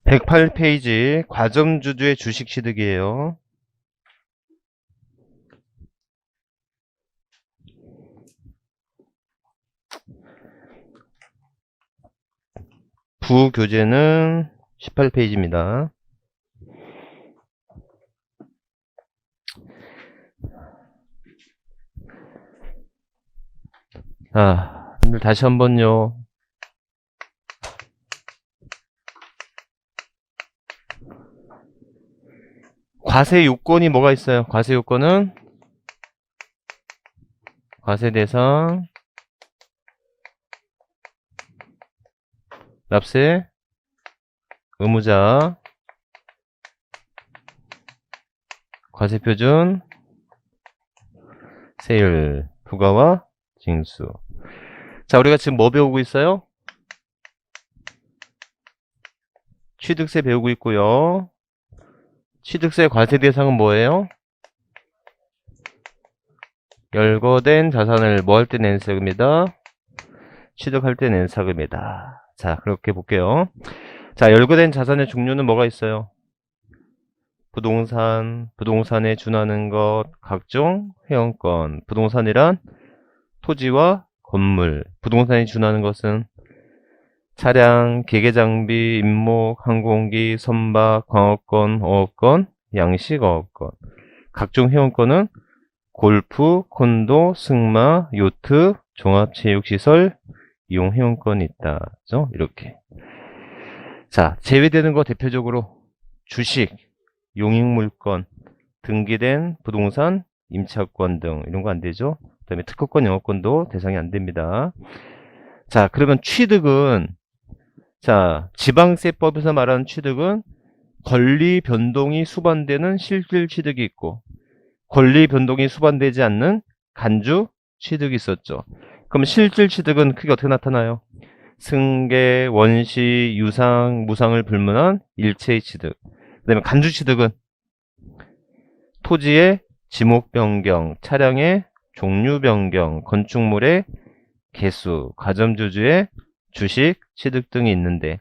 108페이지 과점주주의 주식 취득이에요. 부교재는 18페이지입니다. 자, 다시 한번요. 과세 요건이 뭐가 있어요? 과세 요건은 과세 대상, 납세, 의무자, 과세 표준, 세율, 부가와 징수. 자, 우리가 지금 뭐 배우고 있어요? 취득세 배우고 있고요. 취득세 과세 대상은 뭐예요? 열거된 자산을 뭐 할 때 낸 세금이다? 취득할 때 낸 세금이다. 자, 그렇게 볼게요. 자, 열거된 자산의 종류는 뭐가 있어요? 부동산, 부동산에 준하는 것, 각종 회원권. 부동산이란 토지와 건물. 부동산에 준하는 것은 차량, 기계장비, 임목, 항공기, 선박, 광업권, 어업권, 양식어업권. 각종 회원권은 골프, 콘도, 승마, 요트, 종합체육시설, 이용 회원권이 있다. 그죠? 이렇게. 자, 제외되는 거 대표적으로 주식, 용익물권, 등기된 부동산, 임차권 등 이런 거 안 되죠. 그 다음에 특허권, 영업권도 대상이 안 됩니다. 자, 그러면 취득은, 자, 지방세법에서 말하는 취득은 권리 변동이 수반되는 실질 취득이 있고 권리 변동이 수반되지 않는 간주 취득이 있었죠. 그럼 실질 취득은 크게 어떻게 나타나요? 승계, 원시, 유상, 무상을 불문한 일체의 취득. 그 다음에 간주 취득은 토지의 지목 변경, 차량의 종류 변경, 건축물의 개수, 가점주주의 주식 취득 등이 있는데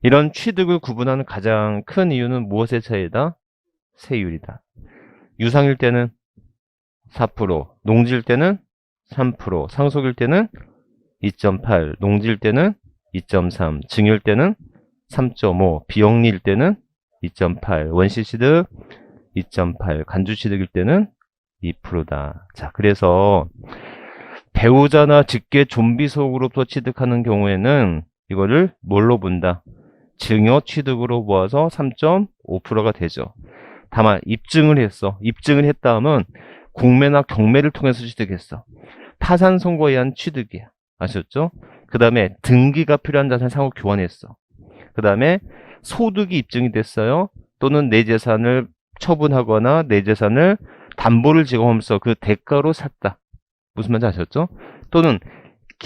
이런 취득을 구분하는 가장 큰 이유는 무엇의 차이다? 세율이다. 유상일 때는 4%, 농지일 때는 3%, 상속일 때는 2.8, 농지일 때는 2.3, 증여일 때는 3.5, 비영리일 때는 2.8, 원시취득 2.8, 간주취득일 때는 2%다. 자, 그래서 배우자나 직계 좀비 속으로부터 취득하는 경우에는 이거를 뭘로 본다? 증여 취득으로 모아서 3.5%가 되죠. 다만 입증을 했어. 입증을 했다 하면 공매나 경매를 통해서 취득했어. 파산 선고에 의한 취득이야. 아셨죠? 그 다음에 등기가 필요한 자산 상호 교환했어. 그 다음에 소득이 입증이 됐어요. 또는 내 재산을 처분하거나 내 재산을 담보를 제공하면서 그 대가로 샀다. 무슨 말인지 아셨죠? 또는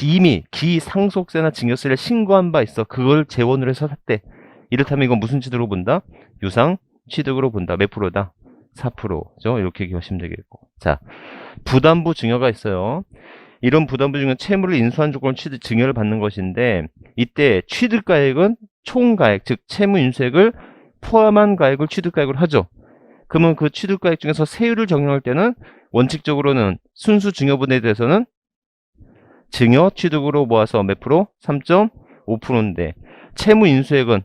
이미 기상속세나 증여세를 신고한 바 있어. 그걸 재원으로 해서 샀대. 이렇다면 이건 무슨 취득으로 본다? 유상 취득으로 본다. 몇 프로다? 4%죠. 이렇게 기억하시면 되겠고. 자, 부담부 증여가 있어요. 이런 부담부 증여 채무를 인수한 조건 취득 증여를 받는 것인데 이때 취득가액은 총가액, 즉 채무 인수액을 포함한 가액을 취득가액으로 하죠. 그러면 그 취득가액 중에서 세율을 적용할 때는 원칙적으로는 순수 증여분에 대해서는 증여 취득으로 모아서 몇 프로? 3.5%인데 채무 인수액은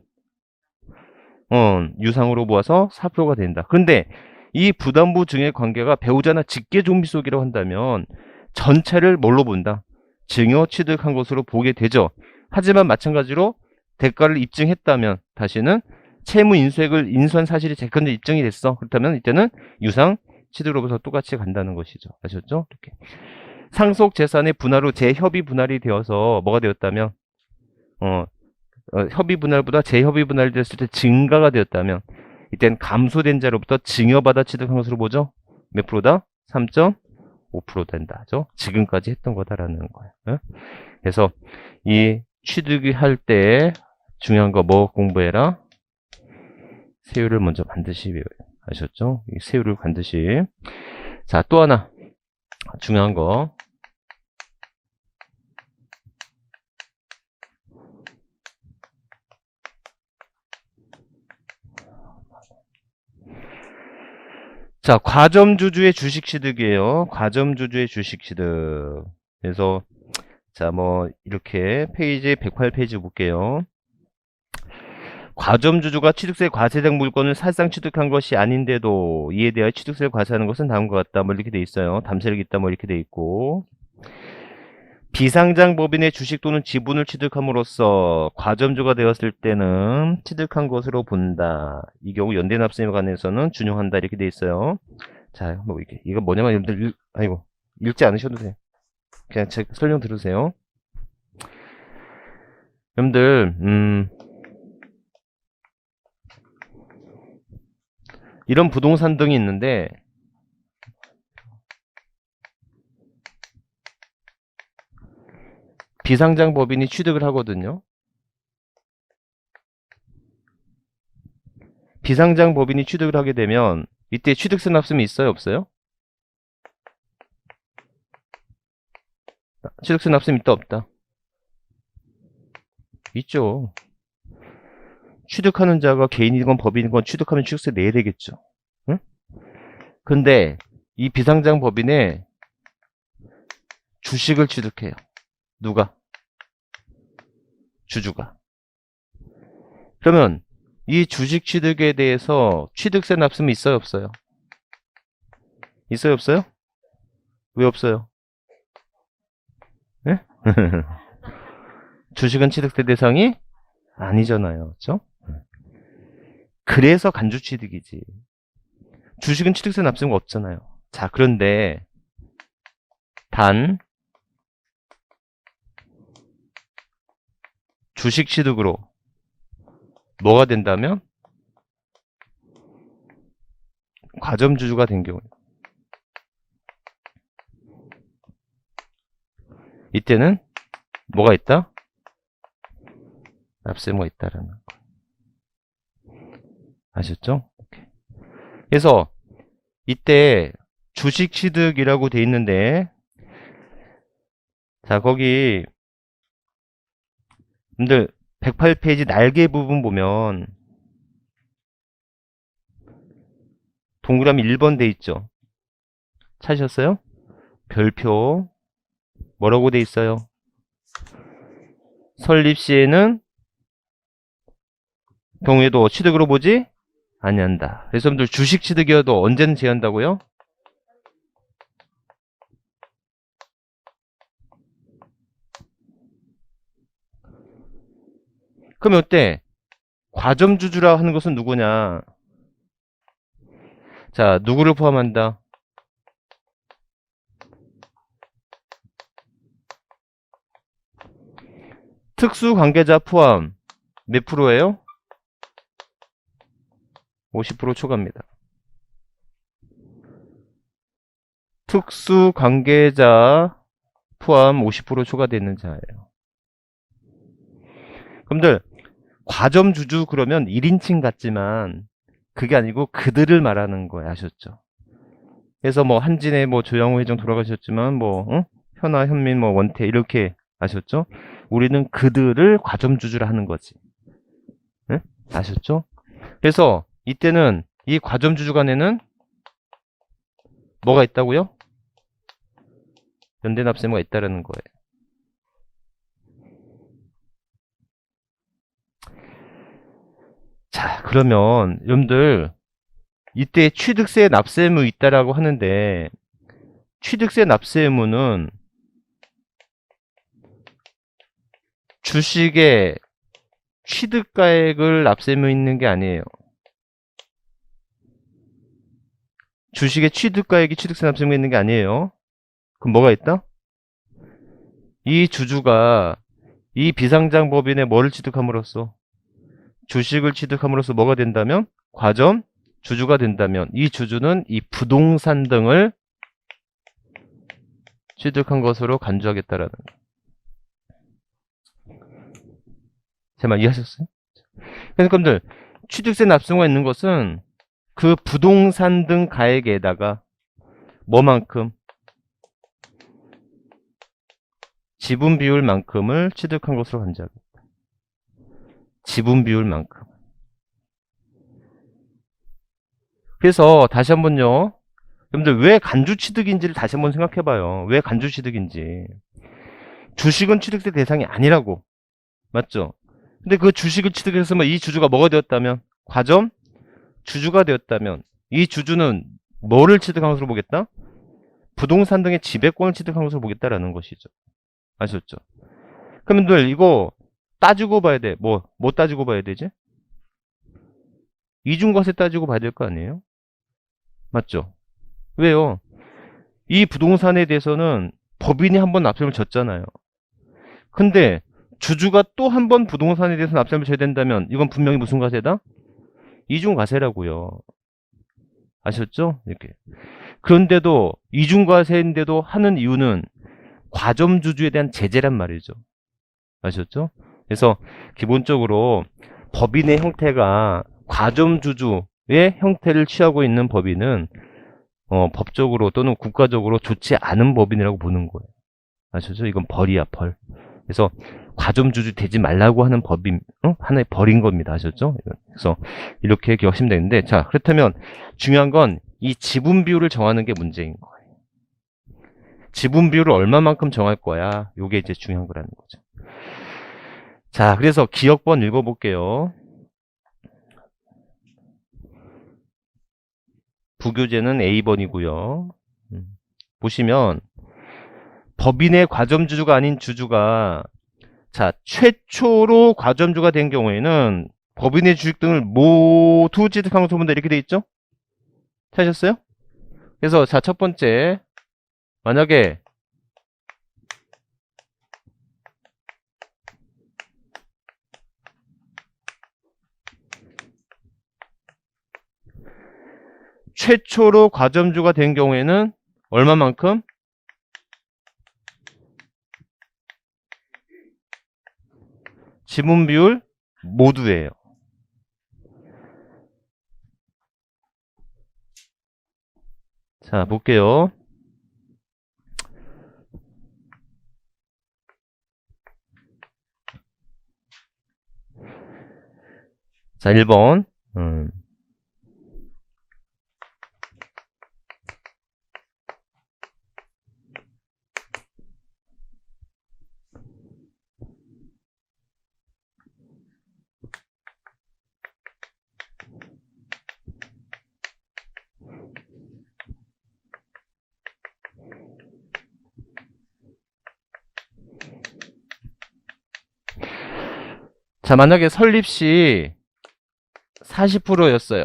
유상으로 모아서 4%가 된다. 그런데 이 부담부 증여의 관계가 배우자나 직계 좀비 속이라고 한다면 전체를 뭘로 본다? 증여 취득한 것으로 보게 되죠. 하지만 마찬가지로 대가를 입증했다면 다시는 채무 인수액을 인수한 사실이 재건적 입증이 됐어. 그렇다면 이때는 유상 취득으로부터 똑같이 간다는 것이죠. 아셨죠? 이렇게. 상속 재산의 분할 후 재협의 분할이 되어서 뭐가 되었다면 협의 분할보다 재협의 분할이 됐을 때 증가가 되었다면 이때는 감소된 자로부터 증여받아 취득한 것으로 보죠. 몇 프로다? 3.5% 된다죠. 지금까지 했던 거다라는 거예요. 그래서 이 취득이 할 때 중요한 거 뭐 공부해라? 세율을 먼저 반드시 외워요. 아셨죠? 이 세율을 반드시. 자, 또 하나 중요한 거. 자, 과점주주의 주식 취득이에요. 과점주주의 주식 취득. 그래서 자, 뭐 이렇게 페이지 108페이지 볼게요. 과점주주가 취득세 과세된 물건을 사실상 취득한 것이 아닌데도 이에 대하여 취득세를 과세하는 것은 다음과 같다. 뭐 이렇게 돼 있어요. 담세력이 있다. 뭐 이렇게 돼 있고. 비상장 법인의 주식 또는 지분을 취득함으로써 과점주가 되었을 때는 취득한 것으로 본다. 이 경우 연대납세에 관해서는 준용한다. 이렇게 돼 있어요. 자, 뭐 이거 뭐냐면 여러분들 아이고 읽지 않으셔도 돼요. 그냥 제 설명 들으세요. 여러분들 이런 부동산 등이 있는데 비상장 법인이 취득을 하거든요. 비상장 법인이 취득을 하게 되면 이때 취득세 납세는 있어요, 없어요? 취득세 납세는 있다, 없다? 있죠. 취득하는 자가 개인이건 법인이건 취득하면 취득세 내야 되겠죠. 응? 근데 이 비상장 법인의 주식을 취득해요. 누가? 주주가. 그러면 이 주식 취득에 대해서 취득세 납세는 있어요, 없어요? 있어요, 없어요? 왜 없어요? 예? 주식은 취득세 대상이 아니잖아요. 그렇죠? 그래서 간주취득이지. 주식은 취득세 납세가 없잖아요. 자, 그런데 단 주식 취득으로 뭐가 된다면 과점주주가 된 경우 이때는 뭐가 있다? 납세모가 있다라는 거. 아셨죠? 그래서 이때 주식 취득이라고 돼 있는데 자, 거기 여러분들 108페이지 날개 부분 보면 동그라미 1번 돼 있죠? 찾으셨어요? 별표 뭐라고 돼 있어요? 설립 시에는 경우에도 취득으로 보지 아니한다. 그래서 여러분들 주식 취득이어도 언제는 제한다고요? 그럼 이때 과점주주라 하는 것은 누구냐? 자, 누구를 포함한다? 특수관계자 포함 몇 프로예요? 50% 초과입니다. 특수관계자 포함 50% 초과되는 자예요. 그럼들 과점주주 그러면 1인칭 같지만 그게 아니고 그들을 말하는 거예요. 아셨죠? 그래서 뭐 한진의 뭐 조양호 회장 돌아가셨지만 뭐 현아, 현민, 뭐 원태 이렇게 아셨죠? 우리는 그들을 과점주주라 하는 거지. 네? 아셨죠? 그래서 이때는 이 과점주주 간에는 뭐가 있다고요? 연대납세모가 있다라는 거예요. 자, 그러면 여러분들 이때 취득세 납세 의무 있다라고 하는데 취득세 납세 의무는 주식의 취득가액을 납세 의무 있는 게 아니에요. 주식의 취득가액이 취득세 납세 의무 있는 게 아니에요. 그럼 뭐가 있다? 이 주주가 이 비상장 법인의 뭐를 취득함으로써 주식을 취득함으로써 뭐가 된다면 과점 주주가 된다면 이 주주는 이 부동산 등을 취득한 것으로 간주하겠다라는 제 말 이해하셨어요? 그래서 여러분들 취득세 납세가 있는 것은 그 부동산 등 가액에다가 뭐만큼 지분 비율만큼을 취득한 것으로 간주하겠다. 지분 비율만큼. 그래서 다시 한번요. 여러분들 왜 간주 취득인지를 다시 한번 생각해 봐요. 왜 간주 취득인지. 주식은 취득세 대상이 아니라고. 맞죠? 근데 그 주식을 취득해서 이 주주가 뭐가 되었다면? 과점 주주가 되었다면 이 주주는 뭐를 취득한 것으로 보겠다? 부동산 등의 지배권을 취득한 것으로 보겠다라는 것이죠. 아셨죠? 그러면 이거 따지고 봐야 돼. 뭐 따지고 봐야 되지? 이중과세 따지고 봐야 될 거 아니에요? 맞죠? 왜요? 이 부동산에 대해서는 법인이 한번 납세를 졌잖아요. 근데 주주가 또 한 번 부동산에 대해서 납세를 져야 된다면 이건 분명히 무슨 과세다? 이중과세라고요. 아셨죠? 이렇게. 그런데도 이중과세인데도 하는 이유는 과점주주에 대한 제재란 말이죠. 아셨죠? 그래서 기본적으로 법인의 형태가 과점주주의 형태를 취하고 있는 법인은 법적으로 또는 국가적으로 좋지 않은 법인이라고 보는 거예요. 아셨죠? 이건 벌이야, 벌. 그래서 과점주주 되지 말라고 하는 법인, 하나의 벌인 겁니다. 아셨죠? 그래서 이렇게 기억하시면 되는데, 자, 그렇다면 중요한 건 이 지분 비율을 정하는 게 문제인 거예요. 지분 비율을 얼마만큼 정할 거야? 요게 이제 중요한 거라는 거죠. 자, 그래서 기억번 읽어볼게요. 부교재는 A번이고요. 보시면 법인의 과점주주가 아닌 주주가 자 최초로 과점주가 된 경우에는 법인의 주식 등을 모두 취득한 것으로 본다 이렇게 돼 있죠? 찾으셨어요? 그래서 자 첫 번째 만약에 최초로 과점주가 된 경우에는 얼마만큼? 지분 비율 모두예요. 자, 볼게요. 자, 1번. 자, 만약에 설립시 40%였어요.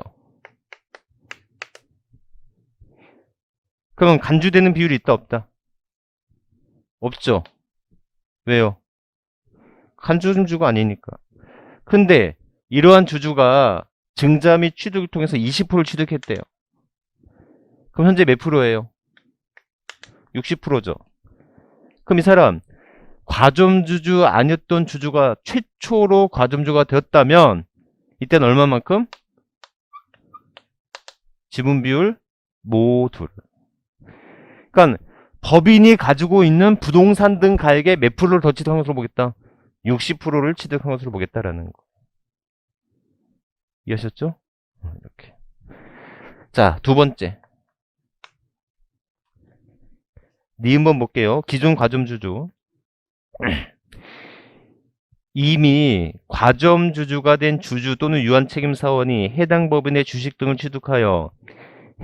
그러면 간주되는 비율이 있다, 없다? 없죠. 왜요? 간주주가 아니니까. 근데 이러한 주주가 증자 및 취득을 통해서 20%를 취득했대요. 그럼 현재 몇 프로예요? 60%죠. 그럼 이 사람 과점주주 아니었던 주주가 최초로 과점주가 되었다면 이때는 얼마만큼? 지분 비율 모두를. 그러니까 법인이 가지고 있는 부동산 등 가액의 몇 프로를 더 취득한 것으로 보겠다? 60%를 취득한 것으로 보겠다라는 거. 이해하셨죠? 이렇게. 자, 두 번째. 니은번 볼게요. 기존 과점주주. 이미 과점주주가 된 주주 또는 유한책임사원이 해당 법인의 주식 등을 취득하여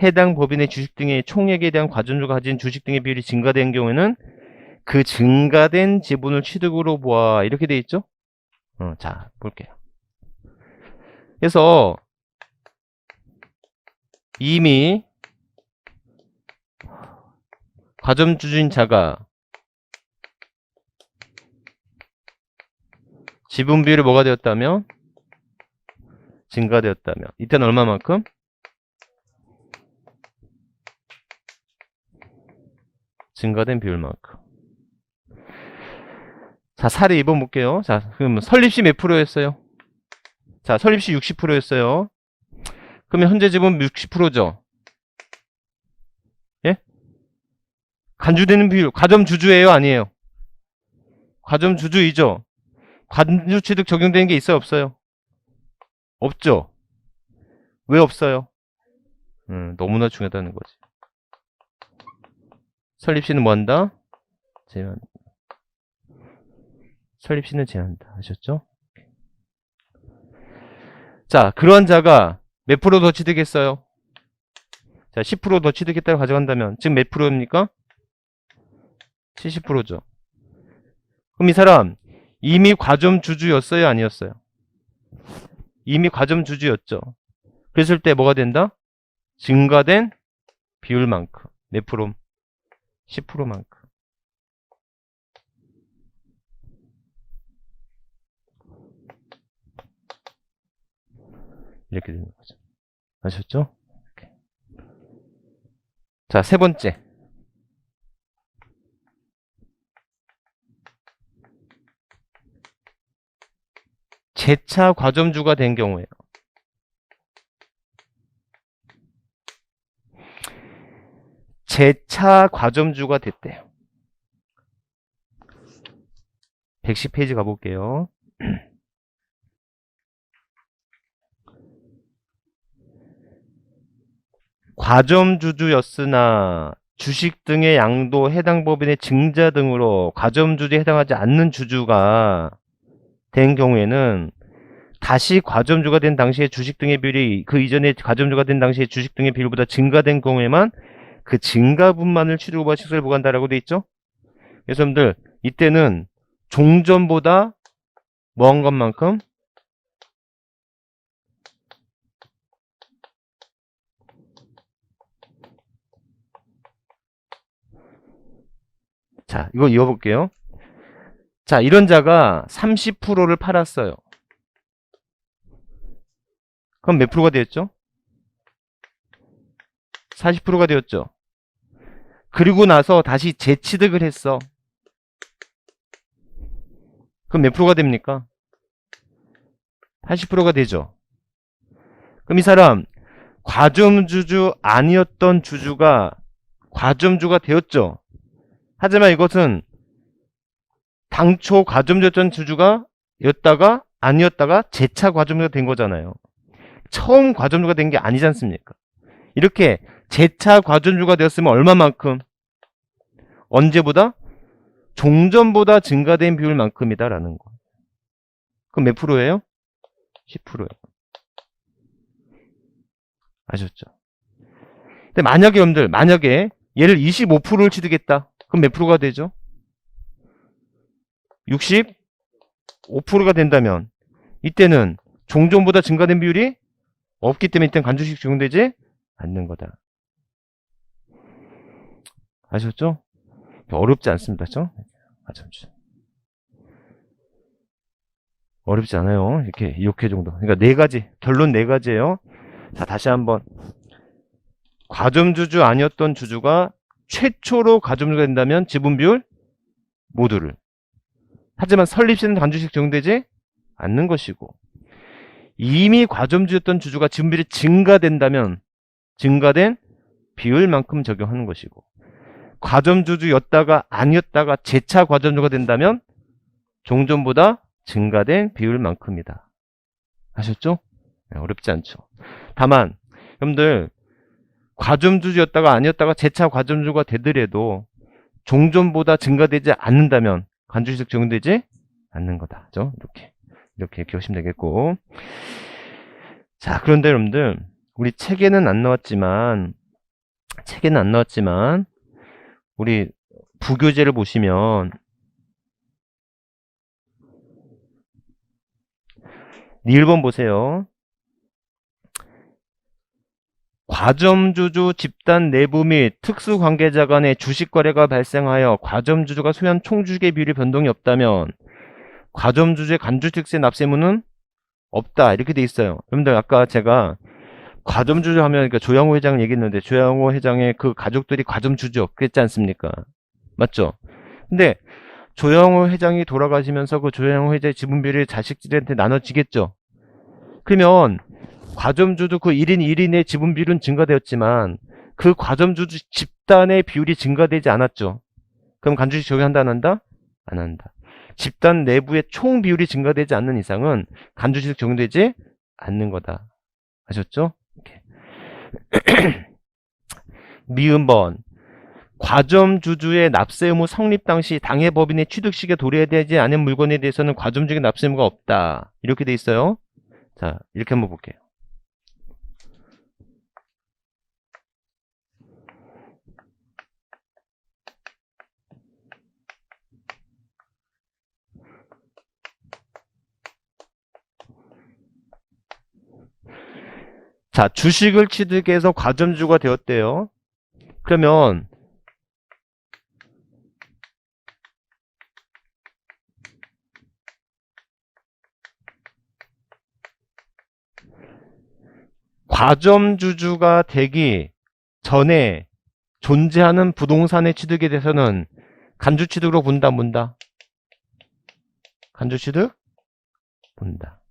해당 법인의 주식 등의 총액에 대한 과점주가 가진 주식 등의 비율이 증가된 경우에는 그 증가된 지분을 취득으로 보아 이렇게 돼 있죠? 자, 볼게요. 그래서 이미 과점주주인 자가 지분 비율이 뭐가 되었다면? 증가되었다면 이때는 얼마만큼? 증가된 비율만큼. 자, 사례 2번 볼게요. 자, 그럼 설립시 몇 프로였어요? 자, 설립시 60%였어요. 그러면 현재 지분 60%죠? 예? 간주되는 비율, 과점주주예요? 아니에요? 과점주주이죠? 간주 취득 적용되는 게 있어요? 없어요? 없죠? 왜 없어요? 너무나 중요하다는 거지. 설립시는 뭐한다? 제한. 설립시는 제한한다. 아셨죠? 자, 그런 자가 몇 프로 더 취득했어요? 자, 10% 더 취득했다고 가져간다면 지금 몇 프로입니까? 70%죠. 그럼 이 사람 이미 과점 주주였어요? 아니었어요? 이미 과점 주주였죠. 그랬을 때 뭐가 된다? 증가된 비율만큼. 몇 프로? 10%만큼. 이렇게 되는 거죠. 아셨죠? 자, 세 번째. 재차 과점주가 된 경우에요. 재차 과점주가 됐대요. 110페이지 가볼게요. 과점주주였으나 주식 등의 양도 해당 법인의 증자 등으로 과점주주에 해당하지 않는 주주가 된 경우에는 다시 과점주가 된 당시의 주식 등의 비율이 그 이전에 과점주가 된 당시의 주식 등의 비율보다 증가된 경우에만 그 증가분만을 취득후보가 식세를 부과한다라고 돼 있죠. 그래서 여러분들 이때는 종전보다 뭐한 것만큼 자, 이거 이어볼게요. 자, 이런 자가 30%를 팔았어요. 그럼 몇 프로가 되었죠? 40%가 되었죠. 그리고 나서 다시 재취득을 했어. 그럼 몇 프로가 됩니까? 80%가 되죠. 그럼 이 사람 과점주주 아니었던 주주가 과점주가 되었죠. 하지만 이것은 당초 과점주였던 주주가 였다가 아니었다가 재차 과점주가 된 거잖아요. 처음 과점주가 된 게 아니지 않습니까? 이렇게 재차 과점주가 되었으면 얼마만큼? 언제보다? 종전보다 증가된 비율만큼이다 라는 거. 그럼 몇 프로예요? 10%예요. 아셨죠? 근데 만약에 여러분들 만약에 얘를 25%를 취득했다. 그럼 몇 프로가 되죠? 65%가 된다면 이때는 종전보다 증가된 비율이 없기 때문에 이때는 간주식 적용되지 않는 거다. 아셨죠? 어렵지 않습니다. 그렇죠? 어렵지 않아요. 이렇게 정도. 그러니까 네 가지. 결론 네 가지예요. 자, 다시 한번. 과점주주 아니었던 주주가 최초로 과점주가 된다면 지분 비율 모두를. 하지만 설립시는 간주식 적용되지 않는 것이고 이미 과점주였던 주주가 지분 비율이 증가된다면 증가된 비율만큼 적용하는 것이고 과점주주였다가 아니었다가 재차 과점주가 된다면 종전보다 증가된 비율만큼이다. 아셨죠? 네, 어렵지 않죠. 다만 여러분들 과점주주였다가 아니었다가 재차 과점주가 되더라도 종전보다 증가되지 않는다면 간주식 적용되지 않는 거다. 그죠? 이렇게 기억하시면 되겠고. 자, 그런데 여러분들 우리 책에는 안 나왔지만 우리 부교재를 보시면 1번 보세요. 과점주주 집단 내부 및 특수관계자 간의 주식거래가 발생하여 과점주주가 소유한 총주식의 비율이 변동이 없다면 과점주주의 간주식세 납세무는 없다. 이렇게 돼 있어요. 여러분들 아까 제가 과점주주 하면 그러니까 조양호 회장 얘기했는데 조양호 회장의 그 가족들이 과점주주 그랬지 않습니까? 맞죠? 근데 조양호 회장이 돌아가시면서 그 조양호 회장의 지분비율이 자식들한테 나눠지겠죠? 그러면 과점주주 그 1인 1인의 지분비율은 증가되었지만 그 과점주주 집단의 비율이 증가되지 않았죠? 그럼 간주식 적용한다 안 한다? 안 한다. 집단 내부의 총 비율이 증가되지 않는 이상은 간주식 적용되지 않는 거다. 아셨죠? 미음번 과점주주의 납세 의무 성립 당시 당해 법인의 취득 시기에 도래되지 않은 물건에 대해서는 과점주의 납세 의무가 없다. 이렇게 돼 있어요. 자, 이렇게 한번 볼게요. 자, 주식을 취득해서 과점주가 되었대요. 그러면 과점주주가 되기 전에 존재하는 부동산의 취득에 대해서는 간주취득으로 본다, 본다? 간주취득? 본다.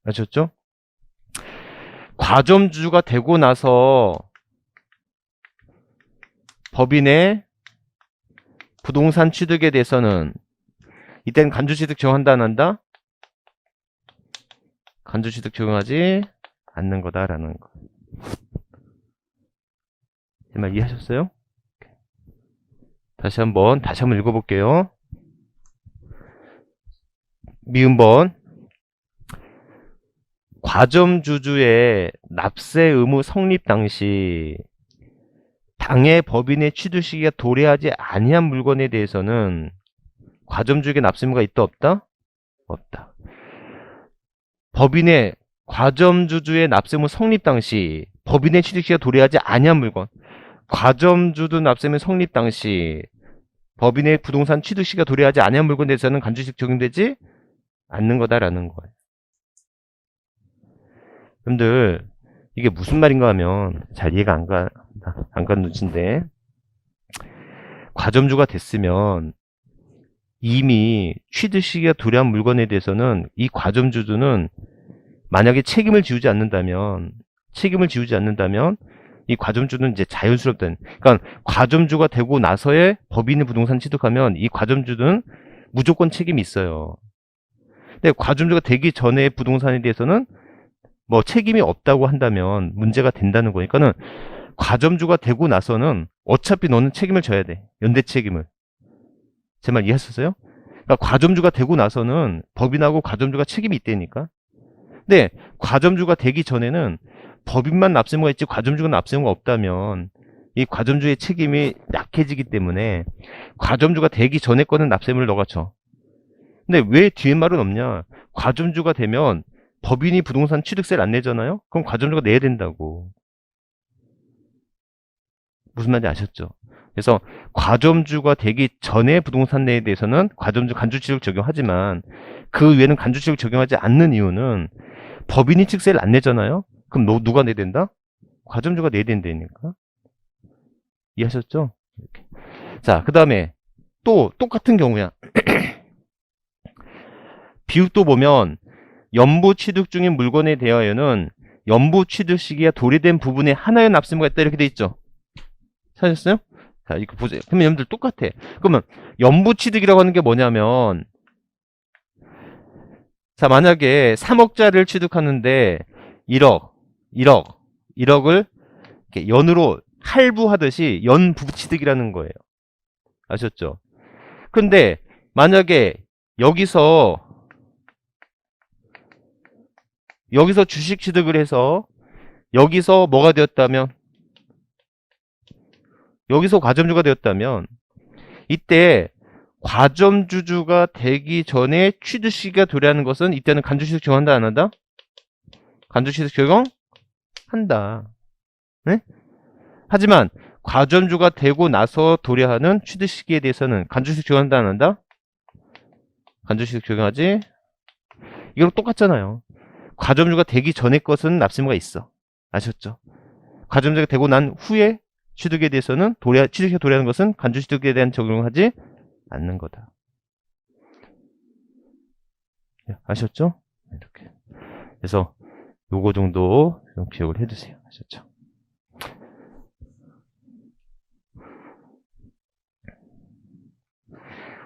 아셨죠? 과점주주가 되고 나서 법인의 부동산 취득에 대해서는 이때는 간주취득 적용한다, 안 한다? 간주취득 적용하지 않는 거다라는 거. 제 말 이해하셨어요? 다시 한번 읽어볼게요. 미음번 과점주주의 납세 의무 성립 당시 당해 법인의 취득 시기가 도래하지 아니한 물건에 대해서는 과점주에게 납세 의무가 있다, 없다? 없다. 법인의 과점주주의 납세 의무 성립 당시 법인의 취득 시기가 도래하지 아니한 물건, 과점주주 납세 의무 성립 당시 법인의 부동산 취득 시기가 도래하지 아니한 물건에 대해서는 간주취득 적용되지 않는 거다라는 거예요. 여러분들 이게 무슨 말인가 하면 잘 이해가 안 간 눈치인데, 과점주가 됐으면 이미 취득 시기가 도래한 물건에 대해서는 이 과점주주는 만약에 책임을 지우지 않는다면 이 과점주는 이제 자연스럽다는, 그러니까 과점주가 되고 나서의 법인의 부동산 취득하면 이 과점주는 무조건 책임이 있어요. 근데 과점주가 되기 전에 부동산에 대해서는 뭐 책임이 없다고 한다면 문제가 된다는 거니까는, 과점주가 되고 나서는 어차피 너는 책임을 져야 돼. 연대 책임을. 제 말 이해하셨어요? 그러니까 과점주가 되고 나서는 법인하고 과점주가 책임이 있다니까. 근데 과점주가 되기 전에는 법인만 납세 의무가 있지 과점주가 납세 의무가 없다면 이 과점주의 책임이 약해지기 때문에 과점주가 되기 전에 거는 납세 의무를 너가 져. 근데 왜 뒤에 말은 없냐? 과점주가 되면 법인이 부동산 취득세를 안 내잖아요? 그럼 과점주가 내야 된다고. 무슨 말인지 아셨죠? 그래서 과점주가 되기 전에 부동산 내에 대해서는 과점주 간주취득 적용하지만 그 외에는 간주취득 적용하지 않는 이유는 법인이 취득세를 안 내잖아요? 그럼 누가 내야 된다? 과점주가 내야 된다니까. 이해하셨죠? 이렇게. 자, 그 다음에 또 똑같은 경우야. 비읍도 보면 연부 취득 중인 물건에 대하여는 연부 취득 시기가 도래된 부분에 하나의 납세 의무가 있다, 이렇게 돼 있죠. 찾으셨어요? 자, 이거 보세요. 그러면 여러분들 똑같아. 그러면 연부 취득이라고 하는 게 뭐냐면, 자, 만약에 3억짜리를 취득하는데 1억을 이렇게 연으로 할부하듯이 연부 취득이라는 거예요. 아셨죠? 근데 만약에 여기서 주식 취득을 해서 여기서 뭐가 되었다면, 여기서 과점주가 되었다면, 이때 과점주주가 되기 전에 취득 시기가 도래하는 것은 이때는 간주취득 적용한다, 안 한다? 간주취득 적용한다. 네? 하지만 과점주가 되고 나서 도래하는 취득 시기에 대해서는 간주취득 적용한다, 안 한다? 간주취득 적용하지? 이거랑 똑같잖아요. 과점주가 되기 전에 것은 납세 의무가 있어. 아셨죠? 과점주가 되고 난 후에 취득에 대해서는 취득에 도래하는 것은 간주취득에 대한 적용을 하지 않는 거다. 아셨죠? 이렇게. 그래서 요거 정도 좀 기억을 해두세요. 아셨죠?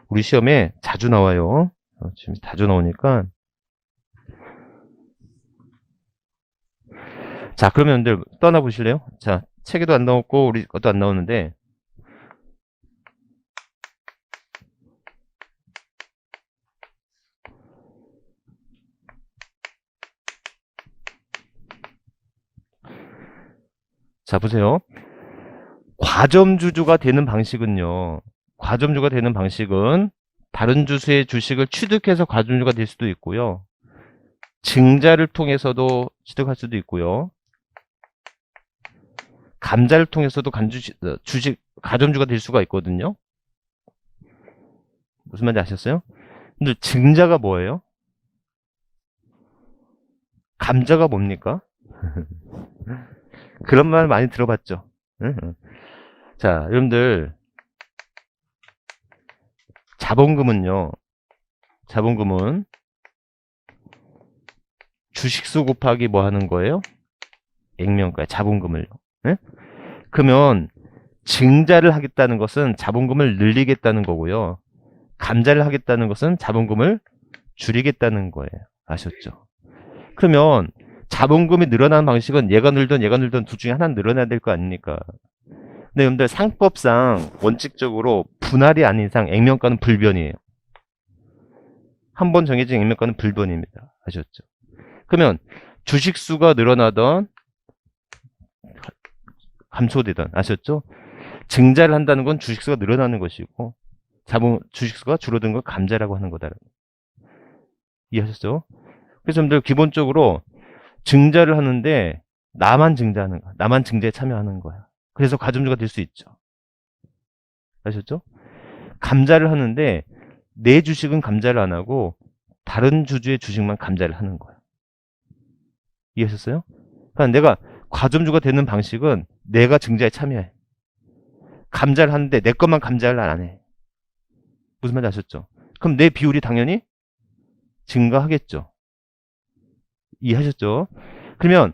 우리 시험에 자주 나와요. 지금 자주 나오니까. 자, 그러면 여러분들 떠나보실래요? 자, 책에도 안 나왔고 우리 것도 안 나오는데 자 보세요. 과점주주가 되는 방식은요. 과점주가 되는 방식은 다른 주수의 주식을 취득해서 과점주가 될 수도 있고요. 증자를 통해서도 취득할 수도 있고요. 감자를 통해서도 주식 가점주가 될 수가 있거든요. 무슨 말인지 아셨어요? 근데 증자가 뭐예요? 감자가 뭡니까? 그런 말 많이 들어봤죠. 자, 여러분들 자본금은요. 자본금은 주식수 곱하기 뭐 하는 거예요? 액면가 자본금을요. 네? 그러면 증자를 하겠다는 것은 자본금을 늘리겠다는 거고요. 감자를 하겠다는 것은 자본금을 줄이겠다는 거예요. 아셨죠? 그러면 자본금이 늘어나는 방식은 얘가 늘던 둘 중에 하나는 늘어나야 될 거 아닙니까? 근데 여러분들 상법상 원칙적으로 분할이 아닌 이상 액면가는 불변이에요. 한 번 정해진 액면가는 불변입니다. 아셨죠? 그러면 주식수가 늘어나던 감소되던 아셨죠? 증자를 한다는 건 주식수가 늘어나는 것이고 주식수가 줄어든 걸 감자라고 하는 거다. 이해하셨죠? 그래서 여러분들 기본적으로 증자를 하는데 나만 증자하는 거야. 나만 증자에 참여하는 거야. 그래서 가점주가 될 수 있죠. 아셨죠? 감자를 하는데 내 주식은 감자를 안 하고 다른 주주의 주식만 감자를 하는 거야. 이해하셨어요? 그러니까 내가 과점주가 되는 방식은 내가 증자에 참여해. 감자를 하는데 내 것만 감자를 안 해. 무슨 말인지 아셨죠? 그럼 내 비율이 당연히 증가하겠죠. 이해하셨죠? 그러면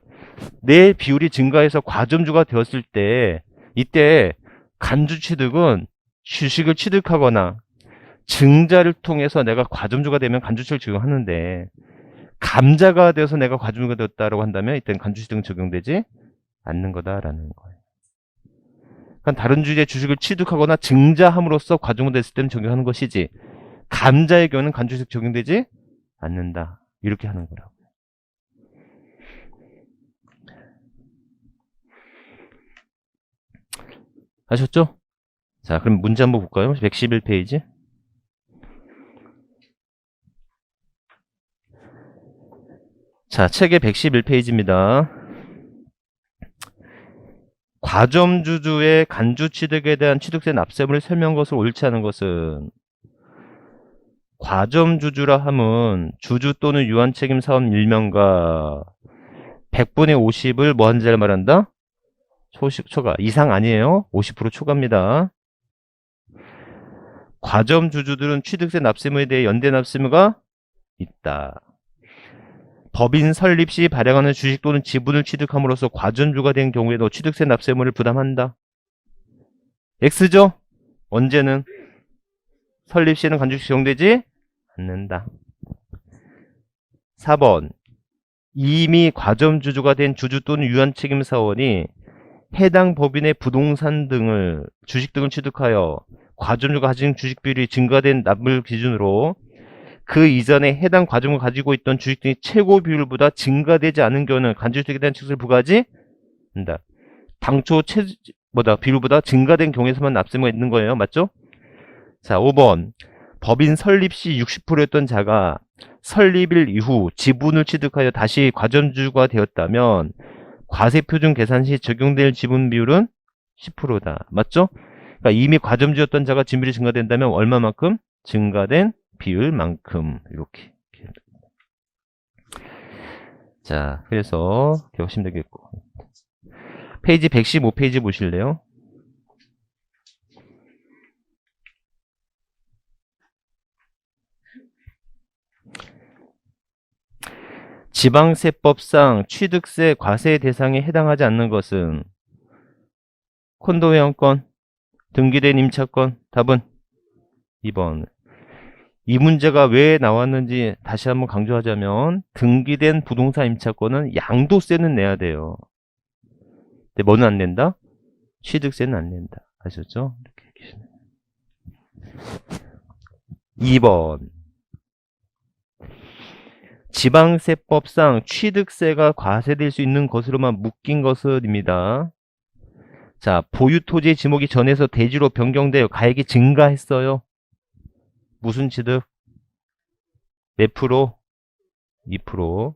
내 비율이 증가해서 과점주가 되었을 때 이때 간주 취득은 주식을 취득하거나 증자를 통해서 내가 과점주가 되면 간주 취득을 적용하는데 감자가 되어서 내가 과점주가 되었다고 한다면 이때는 간주 취득은 적용되지 않는 거다라는 거예요. 그러니까 다른 주주의 주식을 취득하거나 증자함으로써 과점주가 됐을 때는 적용하는 것이지 감자의 경우는 간주 취득 적용되지 않는다. 이렇게 하는 거라고. 아셨죠? 자, 그럼 문제 한번 볼까요? 111페이지. 자, 책의 111페이지입니다. 과점주주의 간주 취득에 대한 취득세 납세물을 설명한 것을 옳지 않은 것은 과점주주라 함은 주주 또는 유한책임 사업 일명과 100분의 50을 뭐 하는 자를 말한다? 초과. 이상 아니에요. 50% 초과입니다. 과점주주들은 취득세 납세무에 대해 연대 납세무가 있다. 법인 설립 시 발행하는 주식 또는 지분을 취득함으로써 과점주가 된 경우에도 취득세 납세무를 부담한다. X죠? 언제는? 설립 시에는 간주식 적용되지 않는다. 4번. 이미 과점주주가 된 주주 또는 유한책임사원이 해당 법인의 부동산 등을 주식 등을 취득하여 과점주가 가진 주식 비율이 증가된 납물 기준으로 그 이전에 해당 과점을 가지고 있던 주식 등의 최고 비율보다 증가되지 않은 경우는 간주주택에 대한 취득세를 부과하지 않는다. 당초 비율보다 증가된 경우에서만 납세무가 있는 거예요. 맞죠? 자, 5번. 법인 설립 시 60%였던 자가 설립일 이후 지분을 취득하여 다시 과점주가 되었다면 과세표준 계산 시 적용될 지분 비율은 10%다. 맞죠? 그러니까 이미 과점주였던 자가 지분이 증가된다면 얼마만큼? 증가된 비율만큼. 이렇게. 자, 그래서 기억하시면 되겠고. 페이지 115페이지 보실래요? 지방세법상 취득세 과세 대상에 해당하지 않는 것은 콘도 회원권, 등기된 임차권. 답은 2번. 이 문제가 왜 나왔는지 다시 한번 강조하자면 등기된 부동산 임차권은 양도세는 내야 돼요. 근데 뭐는 안 낸다? 취득세는 안 낸다. 아셨죠? 이렇게 2번. 지방세법상 취득세가 과세될 수 있는 것으로만 묶인 것을입니다. 자, 보유 토지의 지목이 전에서 대지로 변경되어 가액이 증가했어요. 무슨 취득? 몇 프로? 2%.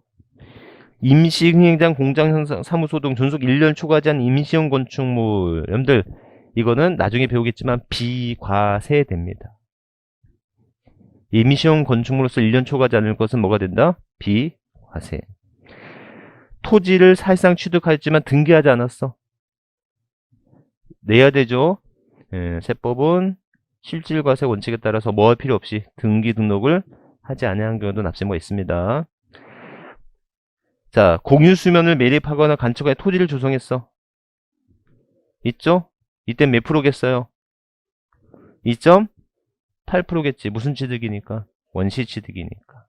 임시흥행장, 공장, 사무소 등 존속 1년 초과하지 않은 임시형 건축물. 여러분들, 이거는 나중에 배우겠지만 비과세됩니다. 임시형 건축물로서 1년 초과하지 않을 것은 뭐가 된다? 비과세. 토지를 사실상 취득하였지만 등기하지 않았어. 내야 되죠. 세법은 실질과세 원칙에 따라서 뭐 할 필요 없이 등기 등록을 하지 않은 경우도 납세모가 있습니다. 자, 공유수면을 매립하거나 간척하여 토지를 조성했어. 있죠? 이땐 몇 프로겠어요? 2.8%겠지. 무슨 취득이니까? 원시취득이니까.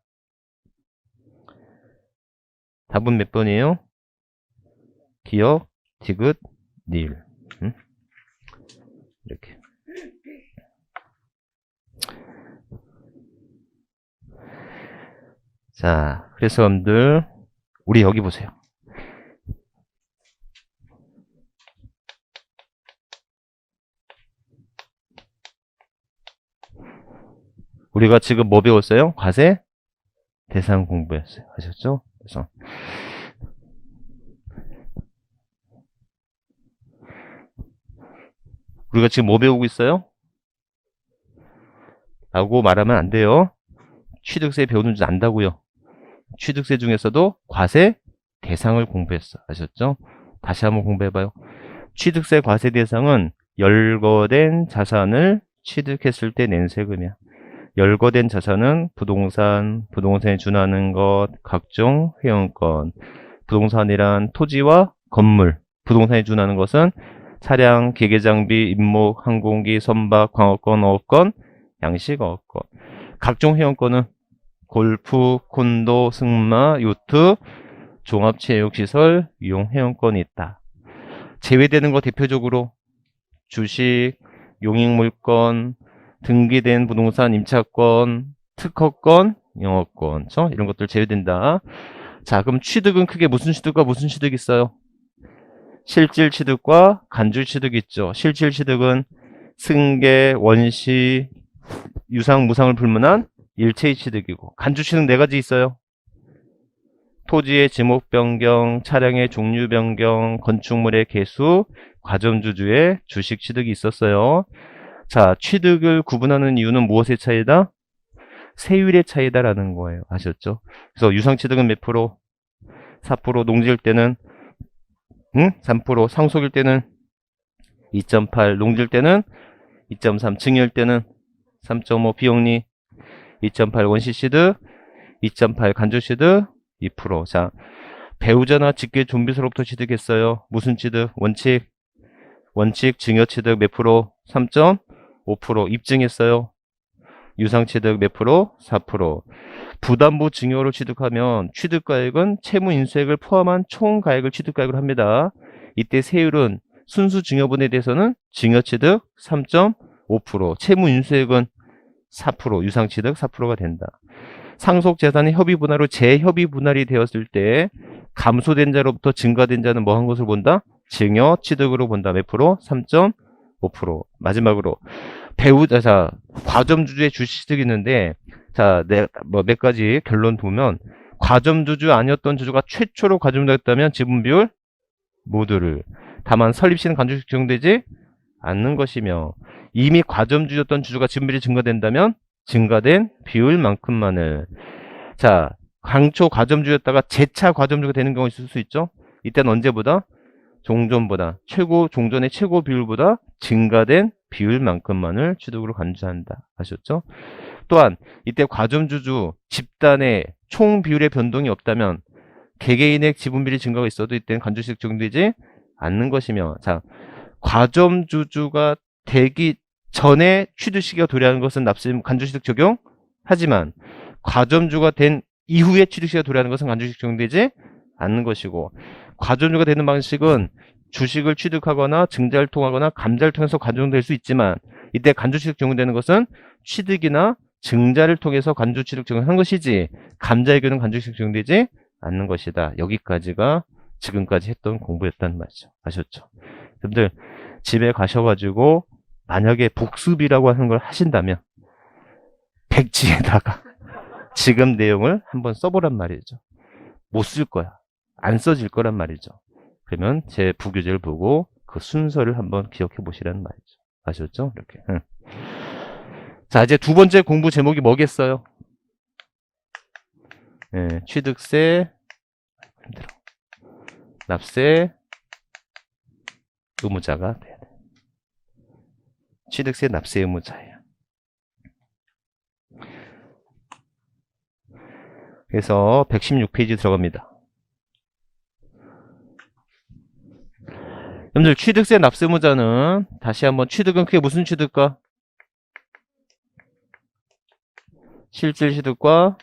답은 몇 번이에요? 기억, 디귿, 닐. 응? 이렇게. 자, 그래서 여러분들 우리 여기 보세요. 우리가 지금 뭐 배웠어요? 과세 대상 공부였어요. 아셨죠? 그래서 우리가 지금 뭐 배우고 있어요? 라고 말하면 안 돼요. 취득세 배우는 줄 안다고요. 취득세 중에서도 과세 대상을 공부했어. 아셨죠? 다시 한번 공부해봐요. 취득세 과세 대상은 열거된 자산을 취득했을 때 낸 세금이야. 열거된 자산은 부동산, 부동산에 준하는 것, 각종 회원권. 부동산이란 토지와 건물. 부동산에 준하는 것은 차량, 기계장비, 임목, 항공기, 선박, 광업권, 어업권, 양식, 어업권. 각종 회원권은 골프, 콘도, 승마, 요트, 종합체육시설, 이용회원권이 있다. 제외되는 거 대표적으로 주식, 용익물권, 등기된 부동산 임차권, 특허권, 영업권, 그렇죠? 이런 것들 제외된다. 자, 그럼 취득은 크게 무슨 취득과 무슨 취득이 있어요? 실질 취득과 간주 취득이 있죠. 실질 취득은 승계, 원시, 유상, 무상을 불문한 일체의 취득이고, 간주 취득 네 가지 있어요. 토지의 지목 변경, 차량의 종류 변경, 건축물의 개수, 과점주주의 주식 취득이 있었어요. 자, 취득을 구분하는 이유는 무엇의 차이다? 세율의 차이다라는 거예요. 아셨죠? 그래서 유상취득은 몇 프로? 4%, 농지일 때는 3%, 상속일 때는 2.8, 농지일 때는 2.3, 증여일 때는 3.5, 비용리 2.8, 원시취득 2.8, 간주취득 2%. 자, 배우자나 직계 좀비서로부터 취득했어요. 무슨 취득? 원칙 증여취득 몇 프로? 3.5%. 입증했어요. 유상취득 몇 프로? 4%. 부담부 증여로 취득하면 취득가액은 채무인수액을 포함한 총가액을 취득가액으로 합니다. 이때 세율은 순수 증여분에 대해서는 증여취득 3.5%, 채무인수액은 4%, 유상취득 4%가 된다. 상속재산의 협의분할로 재협의분할이 되었을 때 감소된 자로부터 증가된 자는 뭐 한 것을 본다? 증여취득으로 본다. 몇 프로? 3.5%. 마지막으로 배우자, 과점주주의 주식취득이 있는데, 자, 몇 가지 결론 보면, 과점주주 아니었던 주주가 최초로 과점주였다면 지분 비율 모두를. 다만 설립시는 간주식 적용되지 않는 것이며, 이미 과점주였던 주주가 지분 비율이 증가된다면 증가된 비율만큼만을. 자, 강초 과점주였다가 재차 과점주가 되는 경우가 있을 수 있죠. 이때는 언제보다? 종전보다, 종전의 최고 비율보다 증가된 비율만큼만을 취득으로 간주한다. 아셨죠? 또한 이때 과점주주 집단의 총 비율의 변동이 없다면 개개인의 지분비율 증가가 있어도 이때는 간주식 적용되지 않는 것이며, 자, 과점주주가 되기 전에 취득 시기가 도래하는 것은 간주식 적용 하지만 과점주가 된 이후에 취득 시기가 도래하는 것은 간주식 적용되지 않는 것이고, 과점주가 되는 방식은 주식을 취득하거나 증자를 통하거나 감자를 통해서 간주될 수 있지만 이때 간주취득 적용되는 것은 취득이나 증자를 통해서 간주취득 적용한 것이지 감자의 경우는 간주취득 적용되지 않는 것이다. 여기까지가 지금까지 했던 공부였다는 말이죠. 아셨죠? 여러분들 집에 가셔가지고 만약에 복습이라고 하는 걸 하신다면 백지에다가 지금 내용을 한번 써보란 말이죠. 못 쓸 거야. 안 써질 거란 말이죠. 그러면 제 부교재를 보고 그 순서를 한번 기억해 보시라는 말이죠. 아셨죠? 이렇게. 자, 이제 두 번째 공부 제목이 뭐겠어요? 네, 취득세, 힘들어. 납세, 의무자가 돼야 돼. 취득세, 납세 의무자예요. 그래서 116페이지 들어갑니다. 여러분들 취득세 납세 의무자는 다시 한번 취득은 그게 무슨 취득과? 실질 취득과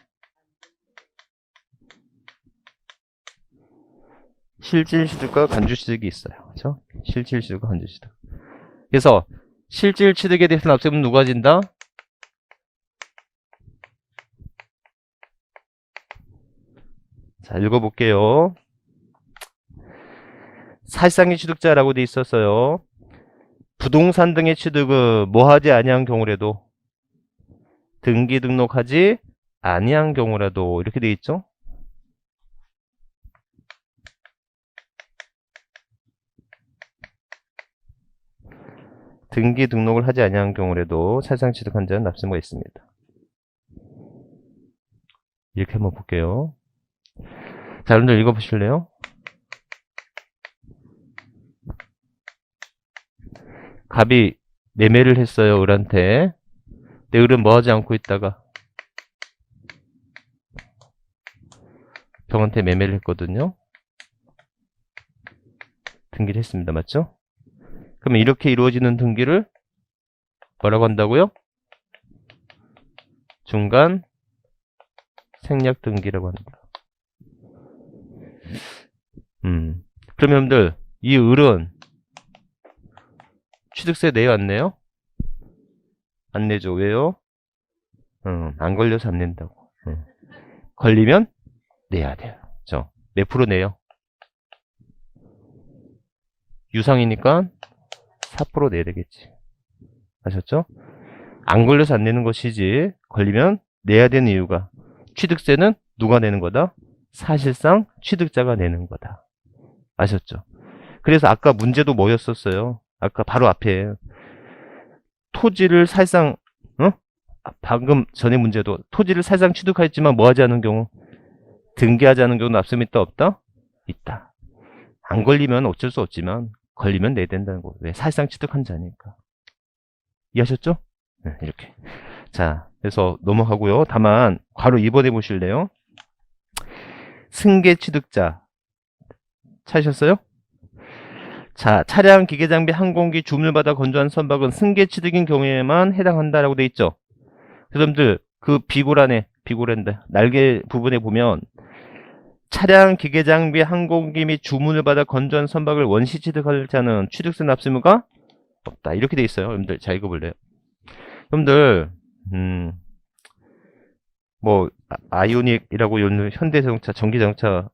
실질 취득과 간주 취득이 있어요. 그렇죠? 실질 취득과 간주 취득. 그래서 실질 취득에 대해서 납세 의무는 누가 진다? 자, 읽어볼게요. 사실상의 취득자라고 돼 있었어요. 부동산 등의 취득은 뭐하지 아니한 경우라도 등기 등록하지 아니한 경우라도 이렇게 돼 있죠. 등기 등록을 하지 아니한 경우라도 사실상 취득한 자는 납세의무가 있습니다. 이렇게 한번 볼게요. 자, 여러분들 읽어보실래요? 갑이 매매를 했어요, 을한테. 근데 을은 뭐 하지 않고 있다가 병한테 매매를 했거든요. 등기를 했습니다. 맞죠? 그러면 이렇게 이루어지는 등기를 뭐라고 한다고요? 중간 생략 등기라고 합니다. 그럼 여러분들 이 을은 취득세 내요 안 내요? 안 내죠. 왜요? 안 걸려서 안 낸다고. 걸리면 내야 돼요. 그렇죠? 몇 프로 내요? 유상이니까 4% 내야 되겠지. 아셨죠? 안 걸려서 안 내는 것이지 걸리면 내야 되는 이유가 취득세는 누가 내는 거다? 사실상 취득자가 내는 거다. 아셨죠? 그래서 아까 문제도 뭐였었어요? 아까 바로 앞에 토지를 사실상 방금 전에 문제도 토지를 사실상 취득하였지만 뭐하지 않은 경우 등기하지 않은 경우 납세의무 있다 없다? 있다. 안 걸리면 어쩔 수 없지만 걸리면 내야 된다는 거예요. 왜? 사실상 취득한 자니까. 이해하셨죠? 네, 이렇게. 자, 그래서 넘어가고요. 다만 괄호 2번에 보실래요? 승계 취득자 찾으셨어요? 자, 차량, 기계, 장비, 항공기, 주문을 받아 건조한 선박은 승계 취득인 경우에만 해당한다라고 돼 있죠. 여러분들 그 비고란에 비고란데 날개 부분에 보면 차량, 기계, 장비, 항공기 및 주문을 받아 건조한 선박을 원시 취득할 자는 취득세 납세 의무가 없다. 이렇게 돼 있어요. 여러분들 잘 읽어볼래요? 여러분들 뭐 아이오닉이라고 현대자동차, 전기자동차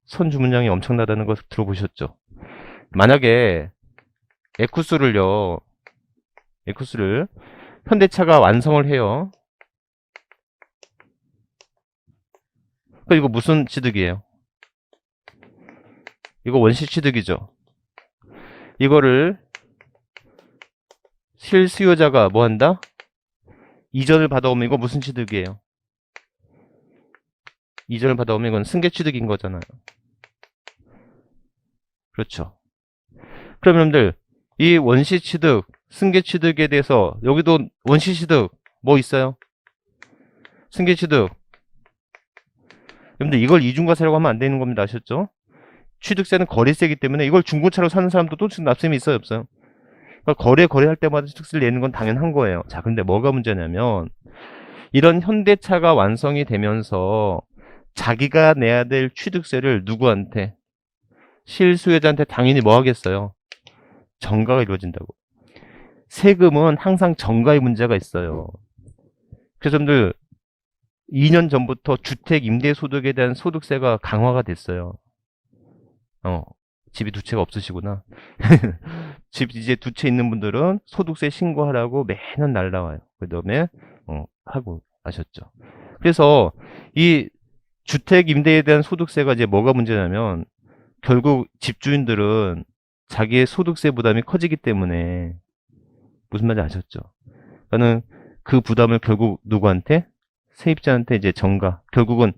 선주문량이 엄청나다는 거 들어보셨죠? 만약에 에쿠스를 현대차가 완성을 해요. 이거 무슨 취득이에요? 이거 원시 취득이죠. 이거를 실수요자가 뭐 한다? 이전을 받아오면 이거 무슨 취득이에요? 이전을 받아오면 이건 승계 취득인 거잖아요. 그렇죠. 그럼 여러분들 이 원시 취득, 승계 취득에 대해서 여기도 원시 취득 뭐 있어요? 승계 취득. 여러분들 이걸 이중과세라고 하면 안 되는 겁니다. 아셨죠? 취득세는 거래세이기 때문에 이걸 중고차로 사는 사람도 또 납세금이 있어요, 없어요? 그러니까 거래할 때마다 취득세를 내는 건 당연한 거예요. 자, 근데 뭐가 문제냐면 이런 현대차가 완성이 되면서 자기가 내야 될 취득세를 누구한테? 실수요자한테 당연히 뭐 하겠어요? 정가가 이루어진다고. 세금은 항상 정가의 문제가 있어요. 그래서 여러분들 2년 전부터 주택 임대소득에 대한 소득세가 강화가 됐어요. 집이 두 채가 없으시구나. 집 이제 두 채 있는 분들은 소득세 신고하라고 매년 날라와요. 그 다음에 하고 아셨죠? 그래서 이 주택 임대에 대한 소득세가 이제 뭐가 문제냐면 결국 집주인들은 자기의 소득세 부담이 커지기 때문에 무슨 말인지 아셨죠? 그러니까는 그 부담을 결국 누구한테? 세입자한테 이제 전가. 결국은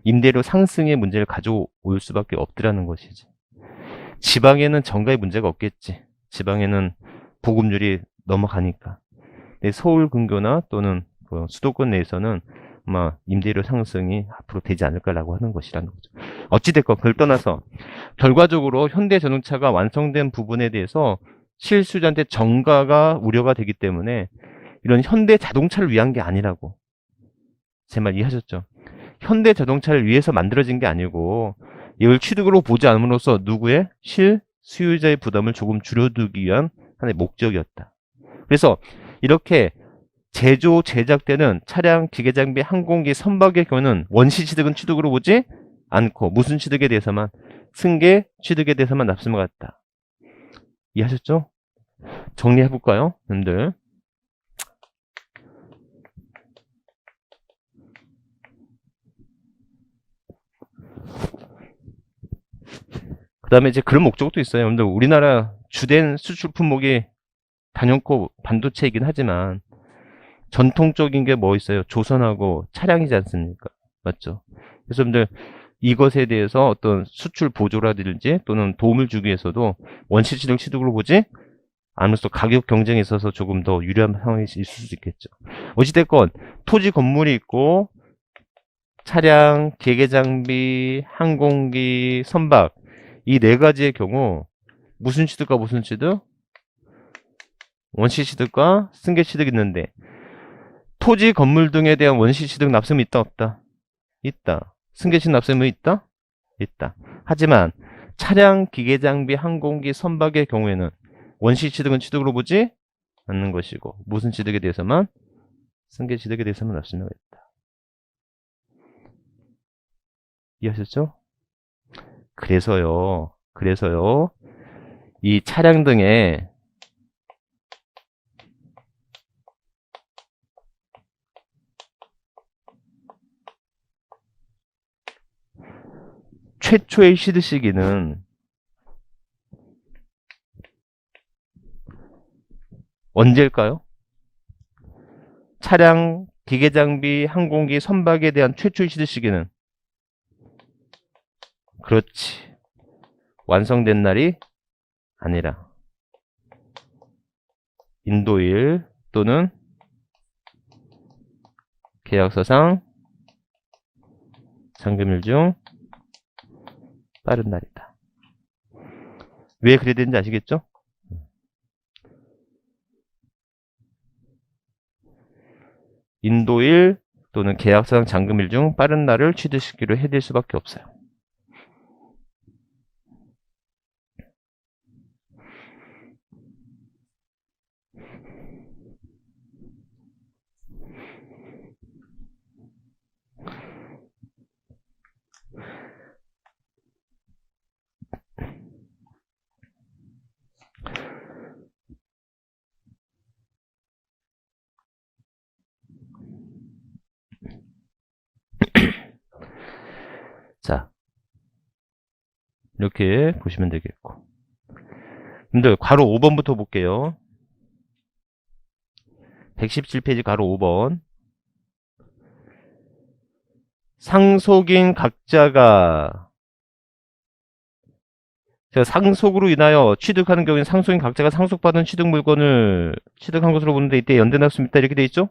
임대료 상승의 문제를 가져올 수밖에 없더라는 것이지. 지방에는 전가의 문제가 없겠지. 지방에는 보급률이 넘어가니까. 근데 서울 근교나 또는 그 수도권 내에서는 아마 임대료 상승이 앞으로 되지 않을까라고 하는 것이라는 거죠. 어찌됐건 그걸 떠나서 결과적으로 현대자동차가 완성된 부분에 대해서 실수자한테 전가가 우려가 되기 때문에 이런 현대자동차를 위한 게 아니라고. 제 말 이해하셨죠? 현대자동차를 위해서 만들어진 게 아니고 이걸 취득으로 보지 않음으로써 누구의? 실수요자의 부담을 조금 줄여두기 위한 하나의 목적이었다. 그래서 이렇게 제조, 제작되는 차량, 기계장비, 항공기, 선박의 경우는 원시 취득은 취득으로 보지 않고 무슨 취득에 대해서만? 승계 취득에 대해서만 납품을 갖다. 이해하셨죠? 정리해볼까요? 여러분들. 그 다음에 이제 그런 목적도 있어요. 여러분들, 우리나라 주된 수출 품목이 단연코 반도체이긴 하지만 전통적인 게 뭐 있어요? 조선하고 차량이지 않습니까? 맞죠? 그래서 여러분들 이것에 대해서 어떤 수출 보조라든지 또는 도움을 주기 위해서도 원시 취득 취득으로 보지 않을수 가격 경쟁에 있어서 조금 더 유리한 상황이 있을 수 있겠죠. 어찌됐건 토지 건물이 있고 차량, 기계장비, 항공기, 선박 이 네 가지의 경우 무슨 취득과 무슨 취득? 원시 취득과 승계 취득이 있는데 토지 건물 등에 대한 원시 취득 납세는 있다 없다? 있다. 승계 취득 납세는 있다? 있다. 하지만 차량, 기계장비, 항공기, 선박의 경우에는 원시 취득은 취득으로 보지 않는 것이고 무슨 취득에 대해서만? 승계 취득에 대해서만 납세가 있다. 이해하셨죠? 그래서요. 이 차량 등의 최초의 시드 시기는 언제일까요? 차량, 기계장비, 항공기, 선박에 대한 최초의 시드 시기는 그렇지. 완성된 날이 아니라 인도일 또는 계약서상 잔금일 중 빠른 날이다. 왜 그래야 되는지 아시겠죠? 인도일 또는 계약서상 잔금일 중 빠른 날을 취득시키로 해드릴 수밖에 없어요. 자, 이렇게 보시면 되겠고. 근데 괄호 5번부터 볼게요. 117페이지 괄호 5번. 상속인 각자가 상속으로 인하여 취득하는 경우에는 상속인 각자가 상속받은 취득 물건을 취득한 것으로 보는데 이때 연대납수 있다 이렇게 돼 있죠?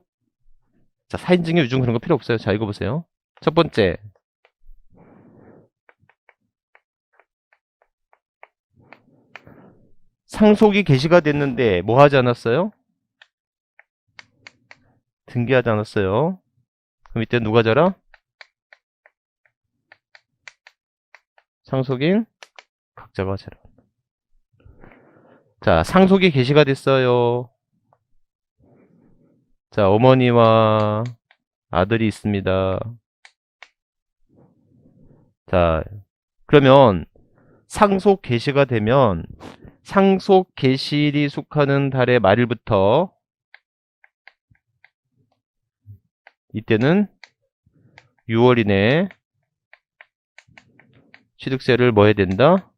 자, 사인증의 유증 그런 거 필요 없어요. 자, 읽어보세요. 첫 번째. 상속이 개시가 됐는데 뭐 하지 않았어요? 등기하지 않았어요. 그럼 이때 누가 져라? 상속인 각자가 잘. 자, 상속이 개시가 됐어요. 자, 어머니와 아들이 있습니다. 자, 그러면 상속 개시가 되면 상속 개시일이 속하는 달의 말일부터 이때는 6월 이내에 취득세를 뭐 해야 된다?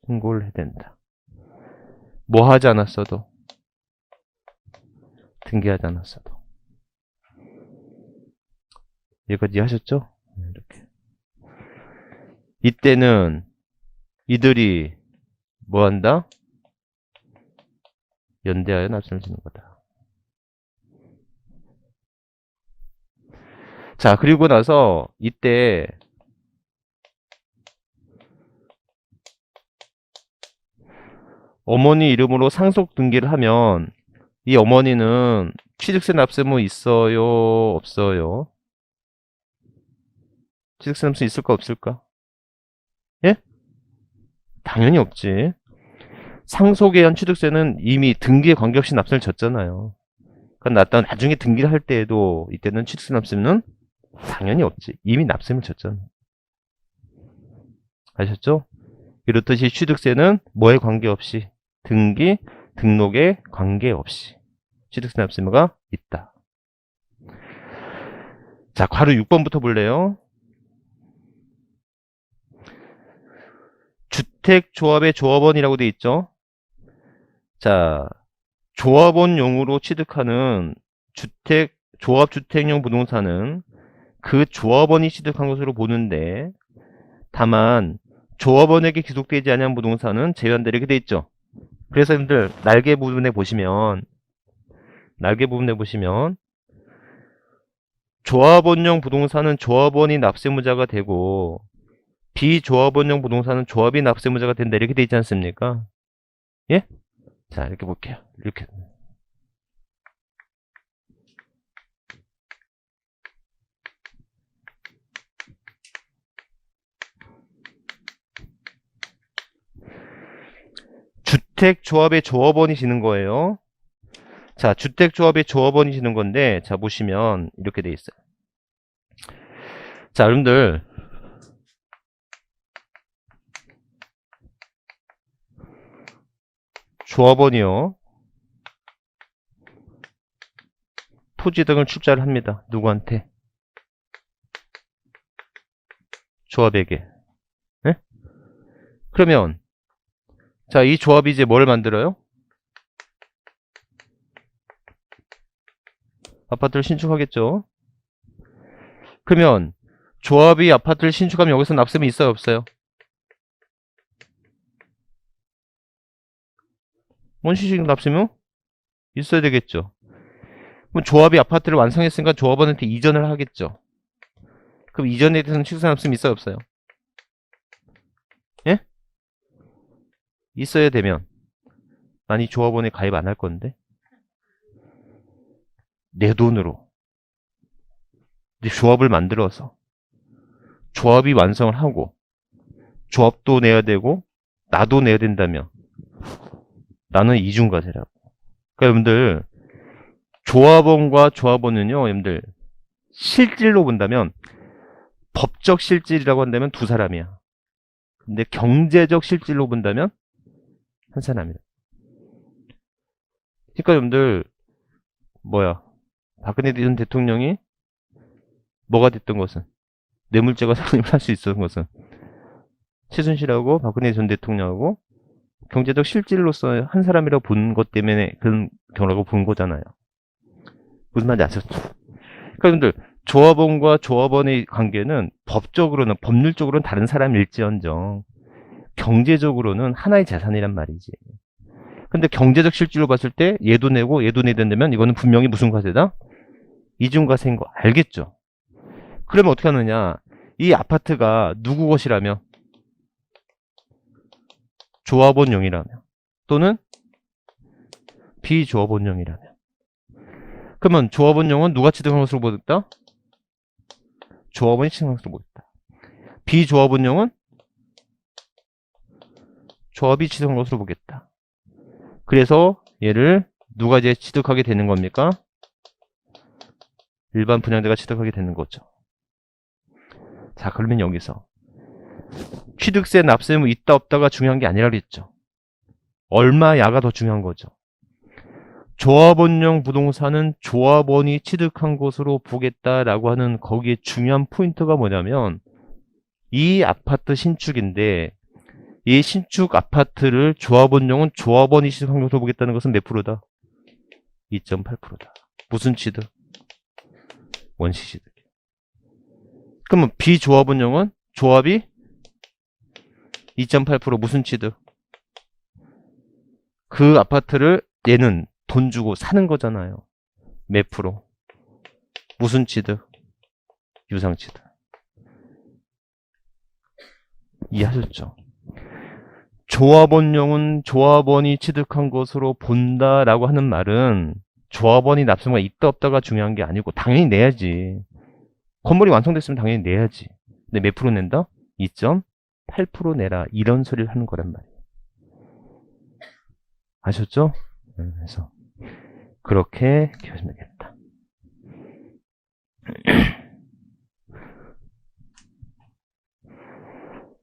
신고를 해야 된다. 뭐 하지 않았어도, 등기하지 않았어도. 여기까지 하셨죠? 이렇게. 이때는 이들이 뭐 한다? 연대하여 납세를 주는 거다. 자, 그리고 나서 이때 어머니 이름으로 상속 등기를 하면 이 어머니는 취득세 납세무 있어요? 없어요? 취득세 납세 있을까 없을까? 예? 당연히 없지. 상속에 의한 취득세는 이미 등기에 관계없이 납세를 졌잖아요. 그러니까 나중에 등기를 할 때에도 이때는 취득세 납세는 당연히 없지. 이미 납세를 졌잖아. 아셨죠? 이렇듯이 취득세는 뭐에 관계없이, 등기, 등록에 관계없이 취득세 납세무가 있다. 자, 괄호 6번부터 볼래요? 주택조합의 조합원이라고 돼 있죠? 자, 조합원용으로 취득하는 조합주택용 부동산은 그 조합원이 취득한 것으로 보는데, 다만 조합원에게 귀속되지 않은 부동산은 제외한다 이렇게 돼 있죠. 그래서 여러분들 날개 부분에 보시면 조합원용 부동산은 조합원이 납세무자가 되고 비조합원용 부동산은 조합이 납세무자가 된다 이렇게 돼 있지 않습니까? 예? 자, 이렇게 볼게요. 이렇게. 주택조합의 조합원이 지는 거예요. 자, 주택조합의 조합원이 지는 건데, 자, 보시면 이렇게 돼 있어요. 자, 여러분들 조합원이요, 토지 등을 출자를 합니다. 누구한테? 조합에게. 네? 그러면 자, 이 조합이 이제 뭘 만들어요? 아파트를 신축하겠죠. 그러면 조합이 아파트를 신축하면 여기서 납세금이 있어요 없어요? 원시적 납세금 있어야 되겠죠. 그럼 조합이 아파트를 완성했으니까 조합원한테 이전을 하겠죠. 그럼 이전에 대해서는 취득세 납세금 있어요 없어요? 예? 있어야 되면 난 이 조합원에 가입 안 할 건데 내 돈으로 조합을 만들어서 조합이 완성을 하고 조합도 내야 되고 나도 내야 된다면 나는 이중과세라고. 그러니까 여러분들 조합원과 조합원은요, 여러분들 실질로 본다면 법적 실질이라고 한다면 두 사람이야. 근데 경제적 실질로 본다면 한 사람이다. 그러니까 여러분들 박근혜 전 대통령이 뭐가 됐던 것은, 뇌물죄가 성립을 할 수 있었던 것은 최순실하고 박근혜 전 대통령하고 경제적 실질로서 한 사람이라고 본 것 때문에 그런 경우라고 본 거잖아요. 무슨 말인지 아셨죠? 그러니까 여러분들 조합원과 조합원의 관계는 법적으로는, 법률적으로는 다른 사람일지언정 경제적으로는 하나의 재산이란 말이지. 근데 경제적 실질로 봤을 때 얘도 내고 얘도 내야 된다면 이거는 분명히 무슨 과세다? 이중과세인 거 알겠죠? 그러면 어떻게 하느냐? 이 아파트가 누구 것이라며? 조합원용이라며, 또는 비조합원용이라며. 그러면 조합원용은 누가 취득한 것으로 보였다? 조합원이 취득한 것으로 보였다. 비조합원용은 조합이 취득한 것으로 보겠다. 그래서 얘를 누가 이제 취득하게 되는 겁니까? 일반 분양자가 취득하게 되는 거죠. 자, 그러면 여기서 취득세 납세 의무 있다 없다가 중요한 게 아니라 그랬죠. 얼마야가 더 중요한 거죠. 조합원용 부동산은 조합원이 취득한 것으로 보겠다라고 하는 거기에 중요한 포인트가 뭐냐면 이 아파트 신축인데 이 신축 아파트를 조합원용은 조합원이 취득한 것으로 보겠다는 것은 몇 프로다? 2.8%다. 무슨 취득? 원시 취득. 그러면 비조합원용은 조합이 2.8% 무슨 취득? 그 아파트를 얘는 돈 주고 사는 거잖아요. 몇 프로? 무슨 취득? 유상 취득. 이해하셨죠? 조합원용은 조합원이 취득한 것으로 본다라고 하는 말은 조합원이 납세가 있다 없다가 중요한 게 아니고 당연히 내야지. 건물이 완성됐으면 당연히 내야지. 근데 몇 프로 낸다? 2.8% 내라. 이런 소리를 하는 거란 말이에요. 아셨죠? 그래서 그렇게 기억하시면 되겠다.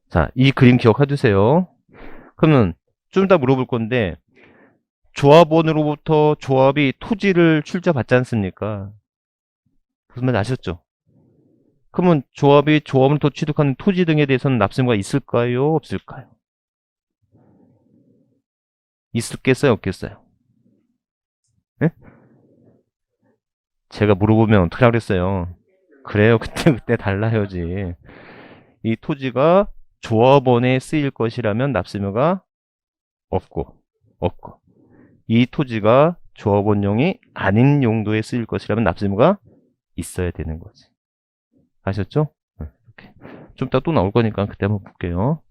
자, 이 그림 기억해 두세요. 그러면 좀 이따 물어볼 건데 조합원으로부터 조합이 토지를 출자받지 않습니까? 무슨 말인지 아셨죠? 그러면 조합이 조합으로부터 취득하는 토지 등에 대해서는 납세의무가 있을까요? 없을까요? 있겠어요? 없겠어요? 네? 제가 물어보면 어떻게 하겠어요? 그래요. 그때 달라야지. 이 토지가 조합원에 쓰일 것이라면 납세의무가 없고 이 토지가 조합원용이 아닌 용도에 쓰일 것이라면 납세의무가 있어야 되는 거지. 아셨죠? 이렇게. 좀 이따 또 나올 거니까 그때 한번 볼게요.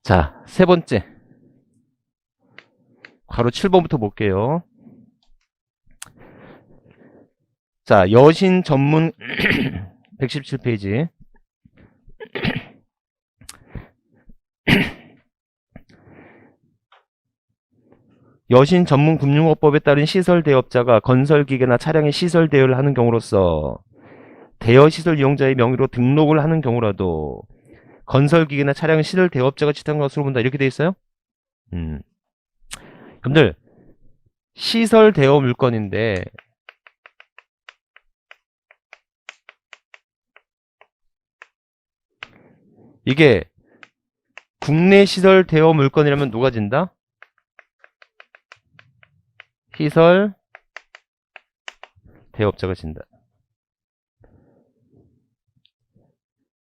자, 세 번째. 괄호 7번부터 볼게요. 자, 여신 전문 117페이지. 여신 전문 금융업법에 따른 시설 대업자가 건설 기계나 차량의 시설 대여를 하는 경우로서 대여 시설 이용자의 명의로 등록을 하는 경우라도 건설 기계나 차량의 시설 대업자가 취득한 것으로 본다. 이렇게 돼 있어요? 여러분들 시설 대여 물건인데 이게 국내 시설 대여 물건이라면 누가 진다? 시설 대업자가 진다.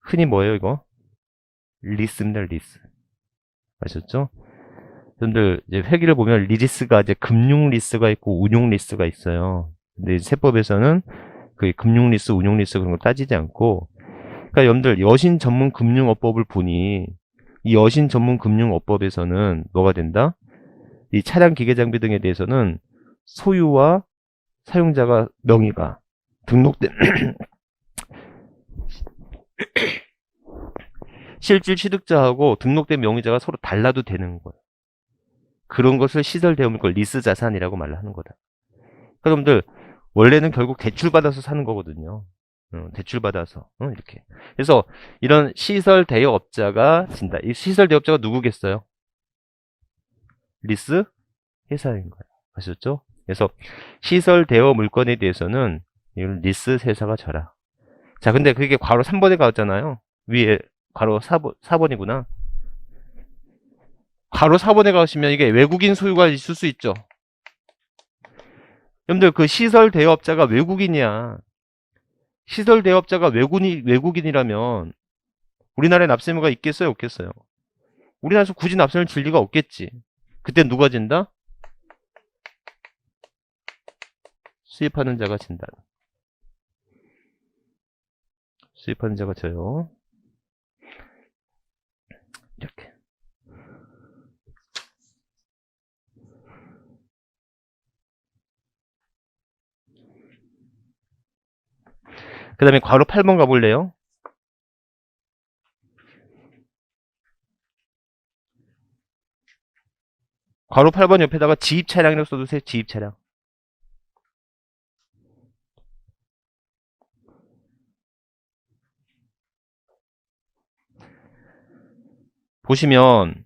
흔히 뭐예요 이거? 리스입니다. 리스. 아셨죠? 여러분들 이제 회계를 보면 리스가 이제 금융 리스가 있고 운용 리스가 있어요. 근데 세법에서는 그 금융 리스, 운용 리스 그런 거 따지지 않고, 그러니까 여러분들 여신 전문 금융업법을 보니 이 여신 전문 금융업법에서는 뭐가 된다? 이 차량 기계 장비 등에 대해서는 소유와 사용자가 명의가 등록된 실질 취득자하고 등록된 명의자가 서로 달라도 되는 거예요. 그런 것을 시설 대여물건 리스 자산이라고 말을 하는 거다. 그러니까 여러분들 원래는 결국 대출받아서 사는 거거든요. 대출받아서 이렇게. 그래서 이런 시설 대여업자가 진다. 이 시설 대여업자가 누구겠어요? 리스 회사인 거예요. 아셨죠? 그래서 시설 대여 물건에 대해서는 이걸 리스 회사가 져라. 자, 근데 그게 괄호 3번에 가잖아요. 위에 괄호 4번이구나. 괄호 4번에 가시면 이게 외국인 소유가 있을 수 있죠. 여러분들 그 시설 대여업자가 외국인이야. 시설 대여업자가 외국인이라면 우리나라에 납세의무가 있겠어요? 없겠어요? 우리나라에서 굳이 납세를 줄 리가 없겠지. 그때 누가 진다? 수입하는 자가 진다. 수입하는 자가 져요. 이렇게. 그 다음에 괄호 8번 가볼래요? 괄호 8번 옆에다가 지입 차량이라고 써두세요. 지입 차량. 보시면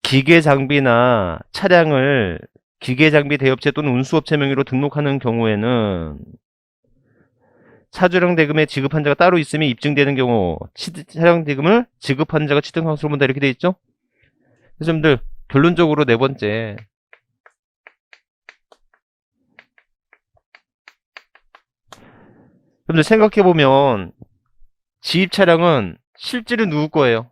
기계 장비나 차량을 기계 장비 대업체 또는 운수업체 명의로 등록하는 경우에는 차주령 대금에 지급한 자가 따로 있음이 입증되는 경우 차량 대금을 지급한 자가 취득한 것으로 본다 이렇게 돼 있죠. 그래서 여러분들 결론적으로 네 번째 여러분들 생각해보면 지입 차량은 실제로 누구 거예요?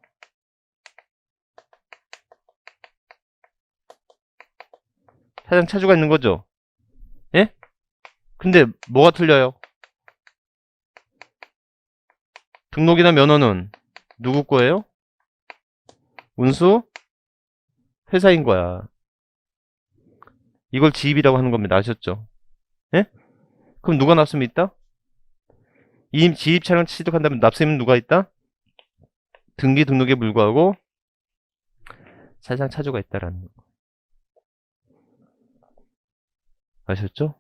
차량 차주가 있는 거죠. 예? 근데 뭐가 틀려요? 등록이나 면허는 누구 거예요? 운수 회사인 거야. 이걸 지입이라고 하는 겁니다. 아셨죠? 예? 그럼 누가 납세임이 있다? 이 지입 차량 취득한다면 납세임은 누가 있다? 등기 등록에 불구하고 차량 차주가 있다라는 거. 아셨죠?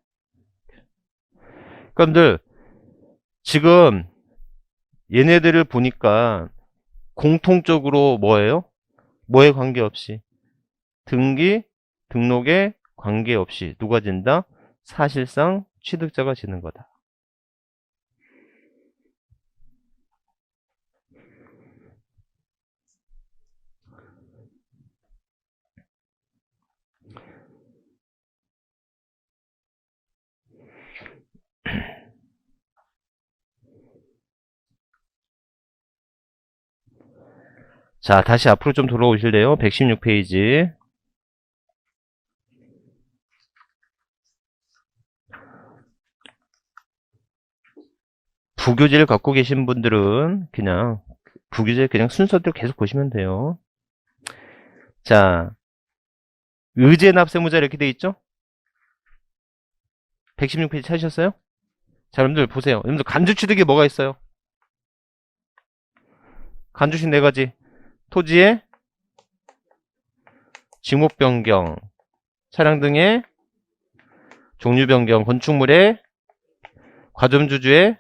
그러니까 지금 얘네들을 보니까 공통적으로 뭐예요? 뭐에 관계없이 등기 등록에 관계없이 누가 진다? 사실상 취득자가 지는 거다. 자, 다시 앞으로 좀 돌아오실래요? 116페이지. 부교재를 갖고 계신 분들은 그냥 부교재 그냥 순서대로 계속 보시면 돼요. 자, 의제 납세무자 이렇게 돼 있죠? 116페이지 찾으셨어요? 자, 여러분들 보세요. 여러분들 간주 취득이 뭐가 있어요? 간주식 네 가지. 토지의 지목 변경, 차량 등의 종류 변경, 건축물의 과점주주의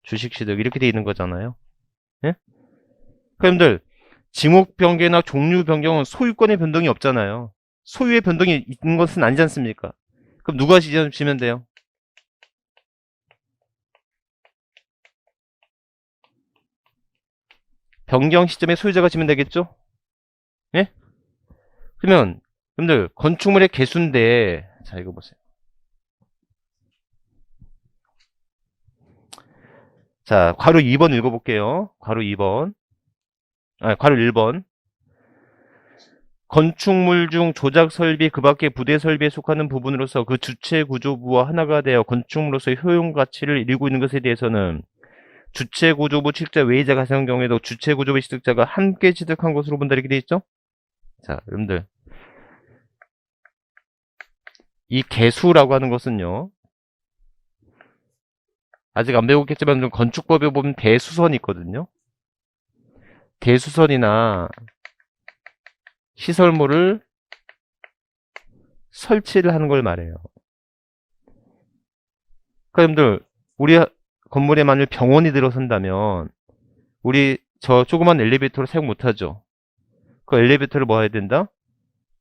주식 취득 이렇게 돼 있는 거잖아요. 예? 여러분들 지목 변경이나 종류 변경은 소유권의 변동이 없잖아요. 소유의 변동이 있는 것은 아니지 않습니까? 그럼 누가 지면 돼요? 변경 시점에 소유자가 지면 되겠죠? 예? 그러면 여러분들 건축물의 개수인데 자 이거 보세요. 자 괄호 2번 읽어볼게요. 괄호 2번 괄호 1번 건축물 중 조작 설비 그 밖의 부대 설비에 속하는 부분으로서 그 주체 구조부와 하나가 되어 건축물로서의 효용 가치를 이루고 있는 것에 대해서는 주체 구조부 취득자 외의자가 가상한 경우에도 주체 구조부 취득자가 함께 취득한 것으로 본다 이렇게 되어 있죠? 자 여러분들 이 개수라고 하는 것은요 아직 안 배웠겠지만 건축법에 보면 대수선이 있거든요. 대수선이나 시설물을 설치를 하는 걸 말해요. 그러니까 여러분들 우리 건물에 만일 병원이 들어선다면 우리 저 조그만 엘리베이터를 사용 못하죠. 그 엘리베이터를 뭐 해야 된다?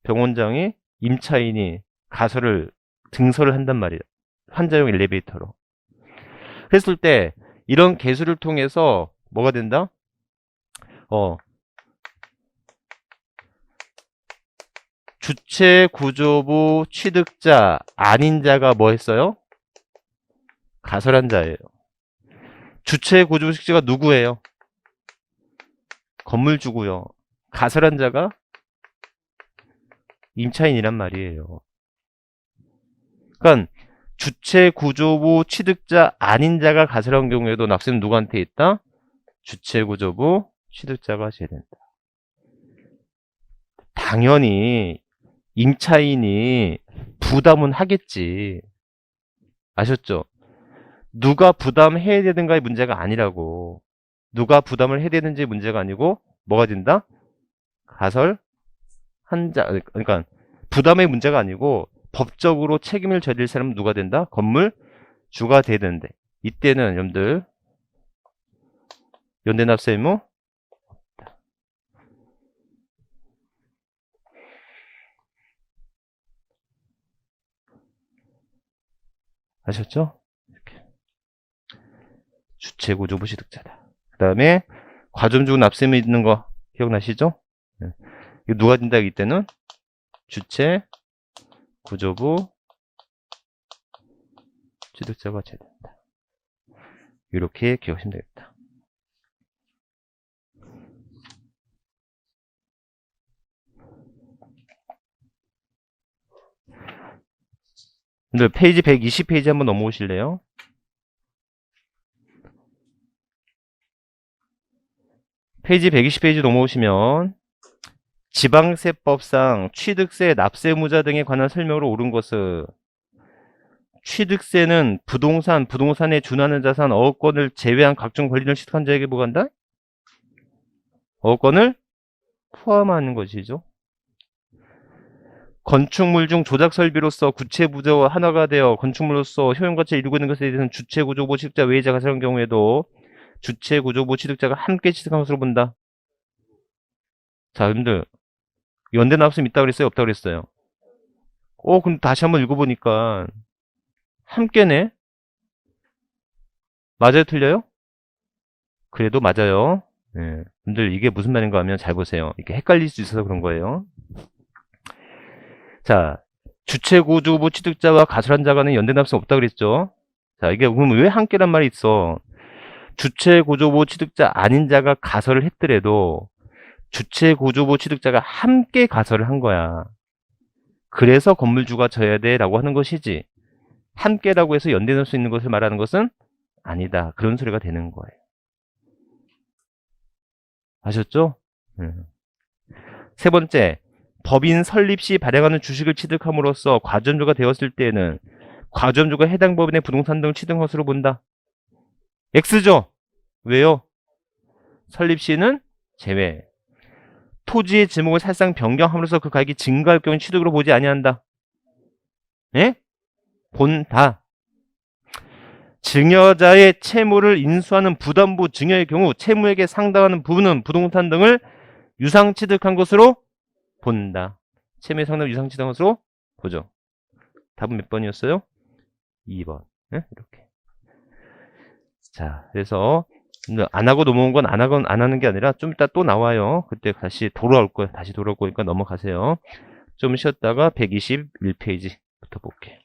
병원장이 임차인이 가설을 증설을 한단 말이에요. 환자용 엘리베이터로. 그랬을 때 이런 개수를 통해서 뭐가 된다? 주체 구조부 취득자 아닌 자가 뭐 했어요? 가설한 자예요. 주체 구조부 취득자가 누구예요? 건물주고요. 가설한 자가 임차인이란 말이에요. 그러니까 주체 구조부 취득자 아닌 자가 가설한 경우에도 납세는 누구한테 있다? 주체 구조부 취득자가 져야 된다. 당연히 임차인이 부담은 하겠지. 아셨죠? 누가 부담해야 되는가의 문제가 아니라고. 누가 부담을 해야 되는지 문제가 아니고 뭐가 된다? 가설 그러니까 부담의 문제가 아니고 법적으로 책임을 져야 될 사람은 누가 된다? 건물주가 돼야 되는데 이때는 여러분들 연대납세 의무 없다. 아셨죠? 이렇게. 주체구조부 취득자다. 그 다음에 과점주고 납세 의무 있는 거 기억나시죠? 네. 이거 누가 된다? 이때는 주체 구조부 취득자가 돼야 된다. 이렇게 기억하시면 되겠다. 근데 페이지 120페이지 한번 넘어오실래요? 페이지 120페이지 넘어오시면 지방세법상 취득세, 납세의무자 등에 관한 설명으로 옳은 것은 취득세는 부동산에 준하는 자산, 어업권을 제외한 각종 권리를 취득한 자에게 부과한다? 어업권을 포함하는 것이죠. 건축물 중 조작설비로서 구체부재와 하나가 되어 건축물로서 효용가치를 이루고 있는 것에 대해서는 주체구조부 취득자 외자가 사용 경우에도 주체구조부 취득자가 함께 취득한 것으로 본다. 자, 여러분들 연대납세음 있다고 그랬어요? 없다고 그랬어요? 그럼 다시 한번 읽어보니까 함께네? 맞아요? 틀려요? 그래도 맞아요. 네. 여러분들 이게 무슨 말인가 하면 잘 보세요. 이렇게 헷갈릴 수 있어서 그런 거예요. 자, 주체구조부 취득자와 가설한 자간은 연대납세음 없다고 그랬죠? 자, 이게 그럼 왜 함께란 말이 있어? 주체구조부 취득자 아닌 자가 가설을 했더라도 주체구조부 취득자가 함께 가설을 한 거야. 그래서 건물주가 져야 돼 라고 하는 것이지 함께라고 해서 연대될 수 있는 것을 말하는 것은 아니다. 그런 소리가 되는 거예요. 아셨죠? 세 번째, 법인 설립 시 발행하는 주식을 취득함으로써 과점주가 되었을 때에는 과점주가 해당 법인의 부동산 등을 취득한 것으로 본다. X죠? 왜요? 설립 시는 제외. 토지의 지목을 사실상 변경함으로써 그 가액이 증가할 경우 취득으로 보지 아니한다. 예? 본다. 증여자의 채무를 인수하는 부담부 증여의 경우 채무액에 상당하는 부분은 부동산 등을 유상 취득한 것으로 본다. 채무에 상당한 유상 취득한 것으로 보죠. 답은 몇 번이었어요? 2번. 네? 이렇게. 자, 그래서 안 하고 넘어온 건 안 하는 게 아니라 좀 이따 또 나와요. 그때 다시 돌아올 거예요. 다시 돌아올 거니까 넘어가세요. 좀 쉬었다가 121페이지부터 볼게요.